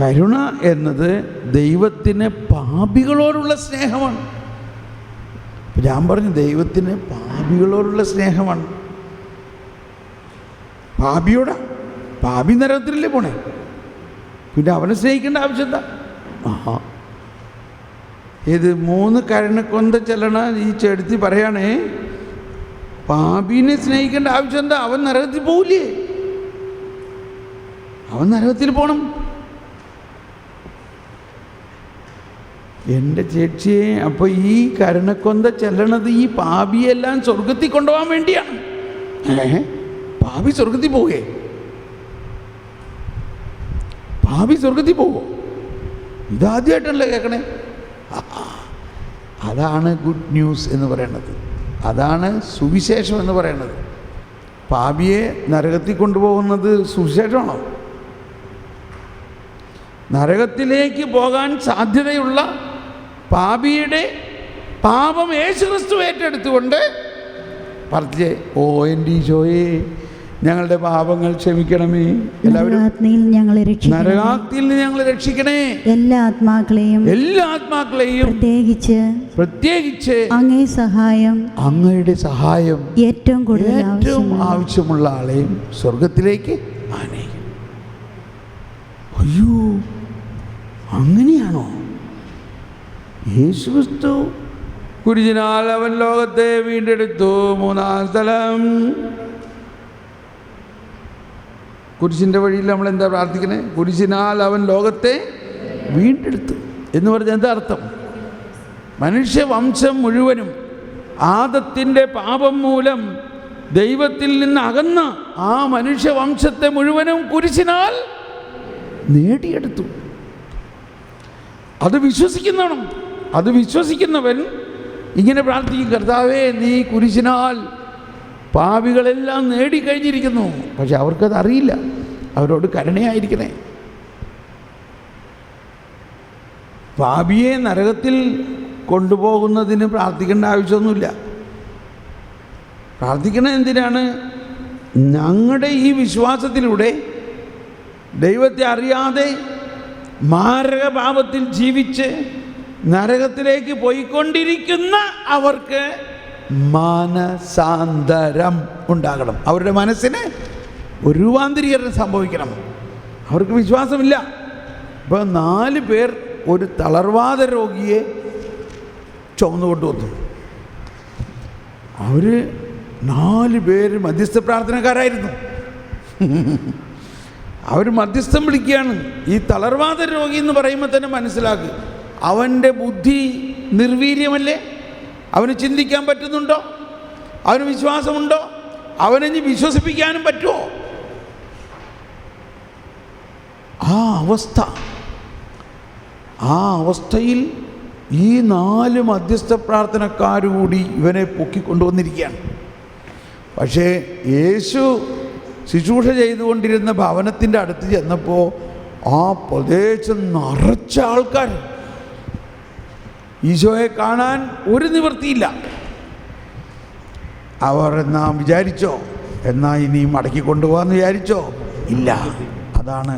കരുണ എന്നത് ദൈവത്തിന് പാപികളോടുള്ള സ്നേഹമാണ്. ഞാൻ പറഞ്ഞു, ദൈവത്തിന് പാപികളോടുള്ള സ്നേഹമാണ്. പാപിയോടാ? പാപി നരകത്തിലല്ലേ പോണേ, പിന്നെ അവനെ സ്നേഹിക്കേണ്ട ആവശ്യം എന്താ? ഇത് 3 കരുണക്കൊന്ത ചെല്ലണ ഈ ചെടുത്തി പറയണേ, പാപിനെ സ്നേഹിക്കേണ്ട ആവശ്യം എന്താ? അവൻ നരകത്തിൽ പോവില്ലേ? അവൻ നരകത്തിൽ പോകണം. എൻ്റെ ചേച്ചിയെ, അപ്പോൾ ഈ കരുണക്കൊന്ത ചെല്ലണത് ഈ പാപിയെല്ലാം സ്വർഗത്തിൽ കൊണ്ടുപോകാൻ വേണ്ടിയാണ്. പാപി സ്വർഗത്തിൽ പോകേ? പാപി സ്വർഗത്തിൽ പോവോ? ഇതാദ്യമായിട്ടല്ലേ കേൾക്കണേ? അതാണ് ഗുഡ് ന്യൂസ് എന്ന് പറയുന്നത്. അതാണ് സുവിശേഷം എന്ന് പറയുന്നത്. പാപിയെ നരകത്തിൽ കൊണ്ടുപോകുന്നത് സുവിശേഷമാണോ? നരകത്തിലേക്ക് പോകാൻ സാധ്യതയുള്ള പാപിയുടെ പാപം യേശുക്രിസ്തു ഏറ്റെടുത്തുകൊണ്ട് പറഞ്ഞേ, ഓ എൻ്റെ ഈശോയെ, ഞങ്ങളുടെ പാപങ്ങൾ ക്ഷമിക്കണമേ, എല്ലാവരും നരകാഗ്നിയിൽ നിന്ന് ഞങ്ങളെ രക്ഷിക്കണേ, എല്ലാ ആത്മാക്കളെയും പ്രത്യേകിച്ച് അങ്ങയുടെ സഹായം ഏറ്റവും ആവശ്യമുള്ള ആളെയും സ്വർഗത്തിലേക്ക് ആനയിക്കും. അയ്യോ, അങ്ങനെയാണോ? യേശുക്രിസ്തു കുരിശിനാൽ അവൻ ലോകത്തെ വീണ്ടെടുത്തു. മൂന്നാം സ്ഥലം, കുരിശിൻ്റെ വഴിയിൽ നമ്മൾ എന്താ പ്രാർത്ഥിക്കണേ? കുരിശിനാൽ അവൻ ലോകത്തെ വീണ്ടെടുത്തു എന്ന് പറഞ്ഞാൽ എന്താ അർത്ഥം? മനുഷ്യവംശം മുഴുവനും ആദത്തിൻ്റെ പാപം മൂലം ദൈവത്തിൽ നിന്ന് അകന്ന ആ മനുഷ്യവംശത്തെ മുഴുവനും കുരിശിനാൽ നേടിയെടുത്തു. അത് വിശ്വസിക്കുന്നവനും, അത് വിശ്വസിക്കുന്നവൻ ഇങ്ങനെ പ്രാർത്ഥിക്കും, കർത്താവേ, നീ കുരിശിനാൽ പാപികളെല്ലാം നേടിക്കഴിഞ്ഞിരിക്കുന്നു. പക്ഷെ അവർക്കത് അറിയില്ല. അവരോട് കരുണയായിരിക്കണേ. പാപിയെ നരകത്തിൽ കൊണ്ടുപോകുന്നതിന് പ്രാർത്ഥിക്കേണ്ട ആവശ്യമൊന്നുമില്ല. പ്രാർത്ഥിക്കണത് എന്തിനാണ്? ഞങ്ങളുടെ ഈ വിശ്വാസത്തിലൂടെ ദൈവത്തെ അറിയാതെ മാരക പാപത്തിൽ ജീവിച്ച് നരകത്തിലേക്ക് പോയിക്കൊണ്ടിരിക്കുന്ന അവർക്ക് മാനസാന്തരം ഉണ്ടാകണം. അവരുടെ മനസ്സിന് ഒരു രൂപാന്തരീകരണം സംഭവിക്കണം. അവർക്ക് വിശ്വാസമില്ല. ഇപ്പോൾ 4 പേർ ഒരു തളർവാദ രോഗിയെ ചുമന്നുകൊണ്ട് വന്നു. അവർ 4 പേര് മധ്യസ്ഥ പ്രാർത്ഥനക്കാരായിരുന്നു. അവർ മധ്യസ്ഥം വിളിക്കുകയാണ്. ഈ തളർവാദ രോഗി എന്ന് പറയുമ്പോൾ തന്നെ മനസ്സിലാക്കുക, അവൻ്റെ ബുദ്ധി നിർവീര്യമല്ലേ? അവന് ചിന്തിക്കാൻ പറ്റുന്നുണ്ടോ? അവന് വിശ്വാസമുണ്ടോ? അവനെ വിശ്വസിപ്പിക്കാനും പറ്റുമോ? ആ അവസ്ഥയിൽ ഈ 4 മധ്യസ്ഥ പ്രാർത്ഥനക്കാരുകൂടി ഇവനെ പൊക്കിക്കൊണ്ടുവന്നിരിക്കുകയാണ്. പക്ഷേ യേശു ശുശ്രൂഷ ചെയ്തുകൊണ്ടിരുന്ന ഭവനത്തിൻ്റെ അടുത്ത് ചെന്നപ്പോൾ ആ പ്രദേശം നിറച്ച ആൾക്കാർ. ഈശോയെ കാണാൻ ഒരു നിവൃത്തിയില്ല. അവർ എന്നാ വിചാരിച്ചോ, എന്നാ ഇനി മടക്കി കൊണ്ടുപോകാമെന്ന് വിചാരിച്ചോ? ഇല്ല. അതാണ്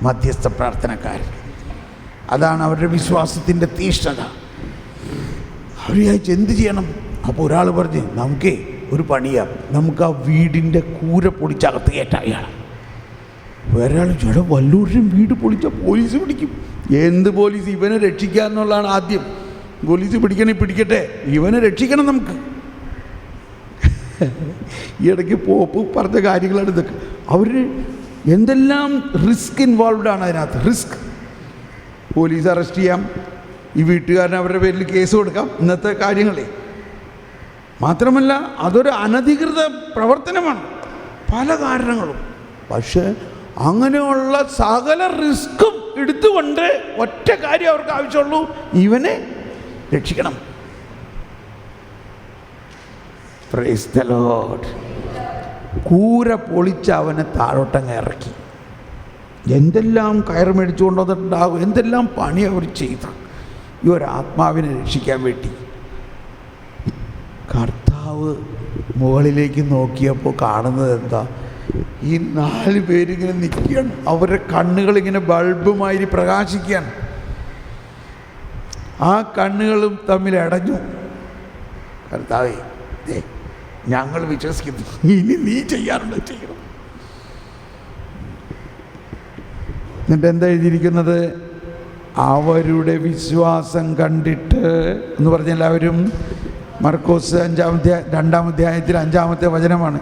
മധ്യസ്ഥ പ്രാർത്ഥനക്കാർ. അതാണ് അവരുടെ വിശ്വാസത്തിൻ്റെ തീഷ്ണത. അവർ വിചാരിച്ച് എന്ത് ചെയ്യണം? അപ്പോൾ ഒരാൾ പറഞ്ഞ്, നമുക്കേ ഒരു പണിയാം, നമുക്ക് ആ വീടിൻ്റെ കൂര പൊളിച്ചകത്ത് കയറ്റാം ഇയാൾ. വേറെ ആൾ ചേട്ടാ, വല്ലൂരിനും വീട് പൊളിച്ചാൽ പോലീസ് പിടിക്കും. എന്ത് പോലീസ്? ഇവനെ രക്ഷിക്കുക എന്നുള്ളതാണ് ആദ്യം. പോലീസ് പിടിക്കട്ടെ, ഇവനെ രക്ഷിക്കണം നമുക്ക്. ഈ ഇടയ്ക്ക് പോപ്പ് പറഞ്ഞ കാര്യങ്ങളാണ് ഇതൊക്കെ. അവർ എന്തെല്ലാം റിസ്ക് ഇൻവോൾവ്ഡ് ആണ് അതിനകത്ത്. റിസ്ക്, പോലീസ് അറസ്റ്റ് ചെയ്യാം, ഈ വീട്ടുകാരൻ അവരുടെ പേരിൽ കേസ് കൊടുക്കാം, ഇന്നത്തെ കാര്യങ്ങളെ. മാത്രമല്ല അതൊരു അനധികൃത പ്രവർത്തനമാണ്, പല കാരണങ്ങളും. പക്ഷേ അങ്ങനെയുള്ള സകല റിസ്ക്കും എടുത്തുകൊണ്ട് ഒറ്റ കാര്യം അവർക്ക് ആവശ്യമുള്ളൂ, ഇവനെ രക്ഷിക്കണം. Praise the Lord. കൂര പൊളിച്ച് അവനെ താഴോട്ടങ്ങ് ഇറക്കി. എന്തെല്ലാം കയർ മേടിച്ചു കൊണ്ടുവന്നിട്ടുണ്ടാകും, എന്തെല്ലാം പണി അവർ ചെയ്തു ഈ ഒരു ആത്മാവിനെ രക്ഷിക്കാൻ വേണ്ടി. കർത്താവ് മുകളിലേക്ക് നോക്കിയപ്പോൾ കാണുന്നത് എന്താ? ഈ 4 പേരിങ്ങനെ നിൽക്കുകയാണ്. അവരുടെ കണ്ണുകളിങ്ങനെ ബൾബുമാതിരി പ്രകാശിക്കുകയാണ്. ആ കണ്ണുകളും തമ്മിൽ അടഞ്ഞു. കർത്താവേ, ഞങ്ങൾ വിശ്വസിക്കുന്നു, ഇനി നീ ചെയ്യാറുണ്ട് ചെയ്യണം. എന്നിട്ട് എന്താ എഴുതിയിരിക്കുന്നത്? അവരുടെ വിശ്വാസം കണ്ടിട്ട് എന്ന് പറഞ്ഞാൽ എല്ലാവരും മർക്കോസ് 2-ാം അധ്യായത്തിൽ 5-ാമത്തെ വചനമാണ്.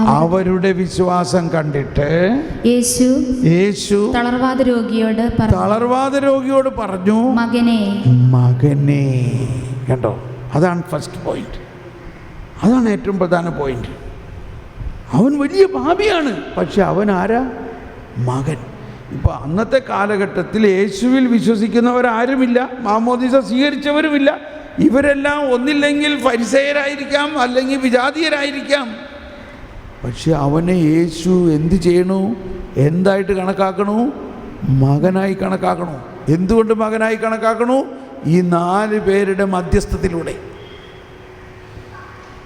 അവരുടെ വിശ്വാസം കണ്ടിട്ട് യേശു തളർവാദ രോഗിയോട് പറഞ്ഞു, മകനെ. കണ്ടോ, അതാണ് ഫസ്റ്റ് പോയിന്റ്, അതാണ് ഏറ്റവും പ്രധാന പോയിന്റ്. അവൻ വലിയ പാപിയാണ്, പക്ഷെ അവൻ ആരാ? മകൻ. ഇപ്പൊ അന്നത്തെ കാലഘട്ടത്തിൽ യേശുവിൽ വിശ്വസിക്കുന്നവരാരുമില്ല, മാമോദീസ സ്വീകരിച്ചവരുമില്ല. ഇവരെല്ലാം ഒന്നില്ലെങ്കിൽ ഫരിസേയരായിരിക്കാം, അല്ലെങ്കിൽ വിജാതീയരായിരിക്കാം. പക്ഷെ അവനെ യേശു എന്ത് ചെയ്യണു? എന്തായിട്ട് കണക്കാക്കണു? മകനായി കണക്കാക്കണു. എന്തുകൊണ്ട് മകനായി കണക്കാക്കണു? ഈ 4 പേരുടെ മധ്യസ്ഥത്തിലൂടെ.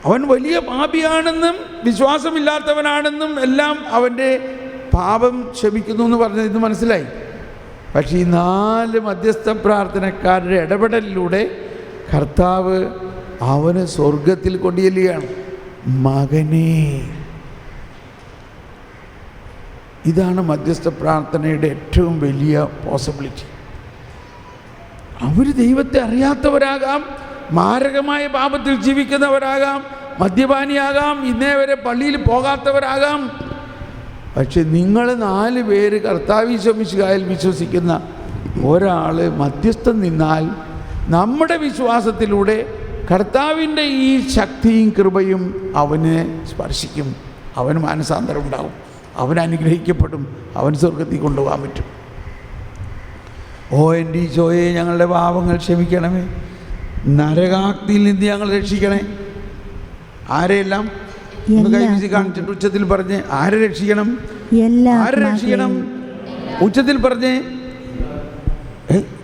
അവൻ വലിയ പാപിയാണെന്നും വിശ്വാസമില്ലാത്തവനാണെന്നും എല്ലാം അവൻ്റെ പാപം ക്ഷമിക്കുന്നു എന്ന് പറഞ്ഞത് ഇത് മനസ്സിലായി. പക്ഷേ ഈ 4 മധ്യസ്ഥ പ്രാർത്ഥനക്കാരുടെ ഇടപെടലിലൂടെ കർത്താവ് അവന് സ്വർഗത്തിൽ കൊണ്ടുചെല്ലുകയാണ്. മകനെ. ഇതാണ് മധ്യസ്ഥ പ്രാർത്ഥനയുടെ ഏറ്റവും വലിയ പോസിബിലിറ്റി. അവർ ദൈവത്തെ അറിയാത്തവരാകാം, മാരകമായ പാപത്തിൽ ജീവിക്കുന്നവരാകാം, മദ്യപാനിയാകാം, ഇന്നേ വരെ പള്ളിയിൽ പോകാത്തവരാകാം. പക്ഷെ നിങ്ങൾ 4 പേര് കർത്താവ് മിശിഹായിൽ വിശ്വസിക്കുന്ന ഒരാൾ മധ്യസ്ഥം നിന്നാൽ നമ്മുടെ വിശ്വാസത്തിലൂടെ കർത്താവിൻ്റെ ഈ ശക്തിയും കൃപയും അവനെ സ്പർശിക്കും. അവന് മാനസാന്തരം ഉണ്ടാവും, അവൻ അനുഗ്രഹിക്കപ്പെടും, അവൻ സ്വർഗത്തിൽ കൊണ്ടുപോകാൻ പറ്റും. ഓ എൻ്റെ ഈശോയെ, ഞങ്ങളുടെ പാപങ്ങൾ ക്ഷമിക്കണമേ, നരകാഗ്നിയിൽ നിന്ന് ഞങ്ങൾ രക്ഷിക്കണേ. ആരെയെല്ലാം ഒന്ന് കൈവീശി കാണിച്ചിട്ട് ഉച്ചത്തിൽ പറഞ്ഞ്, ആരെ രക്ഷിക്കണം? ആരെ രക്ഷിക്കണം? ഉച്ചത്തിൽ പറഞ്ഞേ.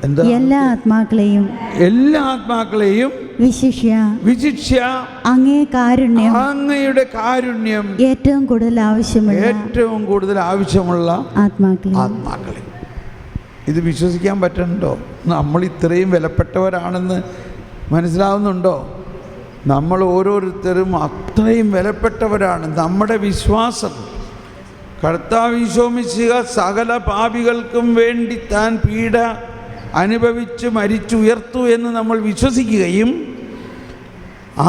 എന്താ? എല്ലാ ആത്മാക്കളെയും വിശിഷ്യ അങ്ങയുടെ കാരുണ്യം ഏറ്റവും കൂടുതൽ ആവശ്യമുള്ള ആത്മാക്കളെ. ഇത് വിശ്വസിക്കാൻ പറ്റുന്നുണ്ടോ? നമ്മൾ ഇത്രയും വിലപ്പെട്ടവരാണെന്ന് മനസ്സിലാവുന്നുണ്ടോ? നമ്മൾ ഓരോരുത്തരും അത്രയും വിലപ്പെട്ടവരാണ്. നമ്മുടെ വിശ്വാസം കർത്താവ് ഈശോ മിശിഹ സകല പാപികൾക്കും വേണ്ടി താൻ പീഡ അനുഭവിച്ച് മരിച്ചുയർത്തു എന്ന് നമ്മൾ വിശ്വസിക്കുകയും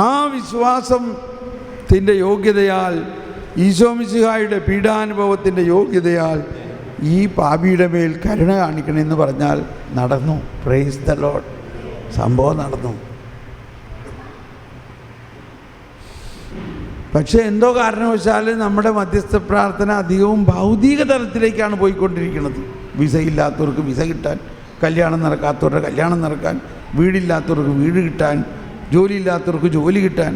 ആ വിശ്വാസത്തിൻ്റെ യോഗ്യതയാൽ, ഈശോ മിശിഹായുടെ പീഡാനുഭവത്തിൻ്റെ യോഗ്യതയാൽ ഈ പാപിയുടെ മേൽ കരുണ കാണിക്കണമെന്ന് പറഞ്ഞാൽ നടന്നു. Praise the Lord. സംഭവം നടന്നു. പക്ഷേ എന്തോ കാരണവശാൽ നമ്മുടെ മധ്യസ്ഥ പ്രാർത്ഥന അധികവും ഭൗതിക തലത്തിലേക്കാണ് പോയിക്കൊണ്ടിരിക്കുന്നത്. വിസ ഇല്ലാത്തവർക്ക് വിസ കിട്ടാൻ, കല്യാണം നടക്കാത്തവരുടെ കല്യാണം നടക്കാൻ, വീടില്ലാത്തവർക്ക് വീട് കിട്ടാൻ, ജോലിയില്ലാത്തവർക്ക് ജോലി കിട്ടാൻ.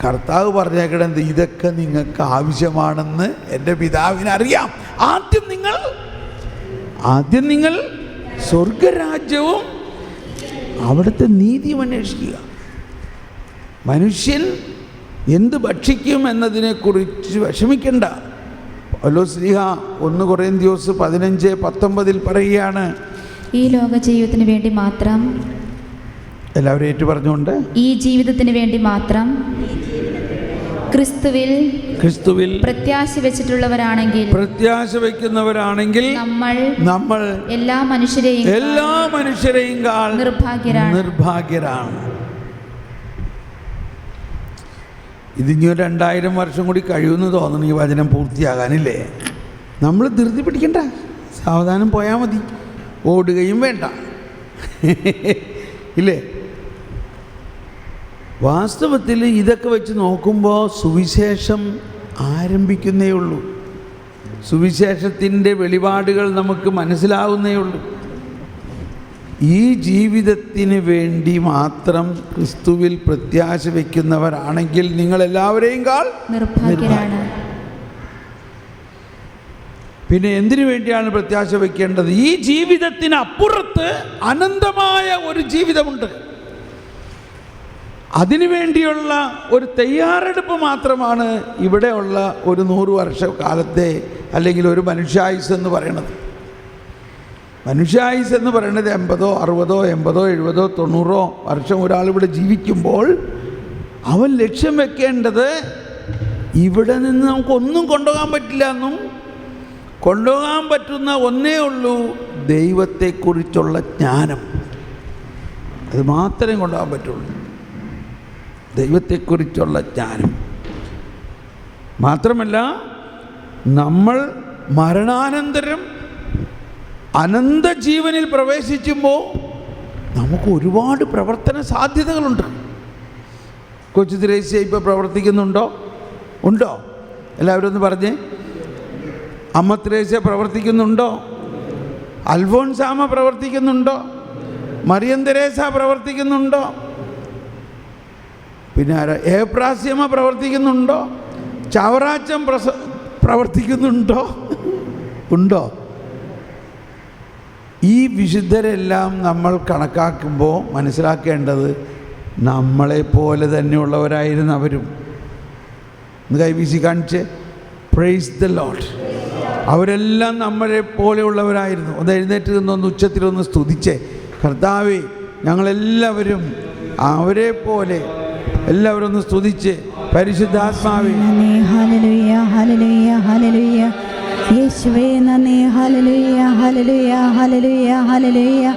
കർത്താവ് പറഞ്ഞേക്കണത് ഇതൊക്കെ നിങ്ങൾക്ക് ആവശ്യമാണെന്ന് എൻ്റെ പിതാവിനറിയാം. ആദ്യം നിങ്ങൾ സ്വർഗരാജ്യവും അവിടുത്തെ നീതിയും അന്വേഷിക്കുക. മനുഷ്യൻ എന്ത് ഭക്ഷിക്കും എന്നതിനെക്കുറിച്ച് വിഷമിക്കണ്ട. പൗലോസ്ലീഹ 1 കൊറിന്ത്യസ് 15:19 പറയുകയാണ്, ഈ ലോക ജീവിതത്തിന് വേണ്ടി മാത്രം, എല്ലാവരും ഏറ്റു പറഞ്ഞുകൊണ്ട്, ഈ ജീവിതത്തിന് വേണ്ടി മാത്രം ക്രിസ്തുവിൽ പ്രത്യാശ വെക്കുന്നവരാണെങ്കിൽ നമ്മൾ എല്ലാ മനുഷ്യരെയും നിർഭാഗ്യരാണ്. ഇതിനി 2000 വർഷം കൂടി കഴിയുമെന്ന് തോന്നുന്നു ഈ വചനം പൂർത്തിയാകാനില്ലേ. നമ്മൾ ധൃതി പിടിക്കണ്ട, സാവധാനം പോയാൽ മതി, ഓടുകയും വേണ്ട, ഇല്ലേ? വാസ്തവത്തിൽ ഇതൊക്കെ വെച്ച് നോക്കുമ്പോൾ സുവിശേഷം ആരംഭിക്കുന്നേ ഉള്ളൂ. സുവിശേഷത്തിൻ്റെ വെളിപാടുകൾ നമുക്ക് മനസ്സിലാവുന്നേ ഉള്ളൂ. ഈ ജീവിതത്തിന് വേണ്ടി മാത്രം ക്രിസ്തുവിൽ പ്രത്യാശ വയ്ക്കുന്നവരാണെങ്കിൽ നിങ്ങളെല്ലാവരെയും നിർഭാഗ്യരാണ്. പിന്നെ എന്തിനു വേണ്ടിയാണ് പ്രത്യാശ വയ്ക്കേണ്ടത്? ഈ ജീവിതത്തിനപ്പുറത്ത് അനന്തമായ ഒരു ജീവിതമുണ്ട്. അതിനുവേണ്ടിയുള്ള ഒരു തയ്യാറെടുപ്പ് മാത്രമാണ് ഇവിടെയുള്ള ഒരു 100 വർഷക്കാലത്തെ അല്ലെങ്കിൽ ഒരു മനുഷ്യായുസ് എന്ന് പറയുന്നത്. മനുഷ്യായുസ് എന്ന് പറയുന്നത് 50, 60, 80, 70, 90 വർഷം ഒരാളിവിടെ ജീവിക്കുമ്പോൾ അവൻ ലക്ഷ്യം വെക്കേണ്ടത് ഇവിടെ നിന്ന് നമുക്കൊന്നും കൊണ്ടുപോകാൻ പറ്റില്ല എന്നും, കൊണ്ടുപോകാൻ പറ്റുന്ന ഒന്നേ ഉള്ളൂ, ദൈവത്തെക്കുറിച്ചുള്ള ജ്ഞാനം. അത് മാത്രമേ കൊണ്ടുപോകാൻ പറ്റുള്ളൂ, ദൈവത്തെക്കുറിച്ചുള്ള ജ്ഞാനം. മാത്രമല്ല നമ്മൾ മരണാനന്തരം അനന്തജീവനിൽ പ്രവേശിക്കുമ്പോൾ നമുക്ക് ഒരുപാട് പ്രവർത്തന സാധ്യതകളുണ്ട്. കൊച്ചു ത്രേസ്യ ഇപ്പോൾ പ്രവർത്തിക്കുന്നുണ്ടോ? ഉണ്ടോ? എല്ലാവരും ഒന്ന് പറഞ്ഞേ. അമ്മ ത്രേസ്യ പ്രവർത്തിക്കുന്നുണ്ടോ? അൽഫോൻസാമ പ്രവർത്തിക്കുന്നുണ്ടോ? മറിയം തെരേസ പ്രവർത്തിക്കുന്നുണ്ടോ? പിന്നെ ആരാ? ഏപ്രാസ്യമ്മ പ്രവർത്തിക്കുന്നുണ്ടോ? ചവറാച്ചൻ പ്രവർത്തിക്കുന്നുണ്ടോ? ഉണ്ടോ? ഈ വിശുദ്ധരെല്ലാം നമ്മൾ കണക്കാക്കുമ്പോൾ മനസ്സിലാക്കേണ്ടത് നമ്മളെപ്പോലെ തന്നെയുള്ളവരായിരുന്നു അവരും. കൈവീശി കാണിച്ച് പ്രൈസ് ദ ലോർഡ്. അവരെല്ലാം നമ്മളെ പോലെയുള്ളവരായിരുന്നു. ഒന്ന് എഴുന്നേറ്റ് നിന്നൊന്ന് ഉച്ചത്തിലൊന്ന് സ്തുതിച്ചേ, കർത്താവേ ഞങ്ങളെല്ലാവരും അവരെ പോലെ എല്ലാവരും ഒന്ന് സ്തുതിച്ച് പരിശുദ്ധാത്മാവേ. ഹല്ലേലൂയ ഹല്ലേലൂയ ഹല്ലേലൂയ യേശുവേ നന്ദി. Hallelujah hallelujah hallelujah hallelujah.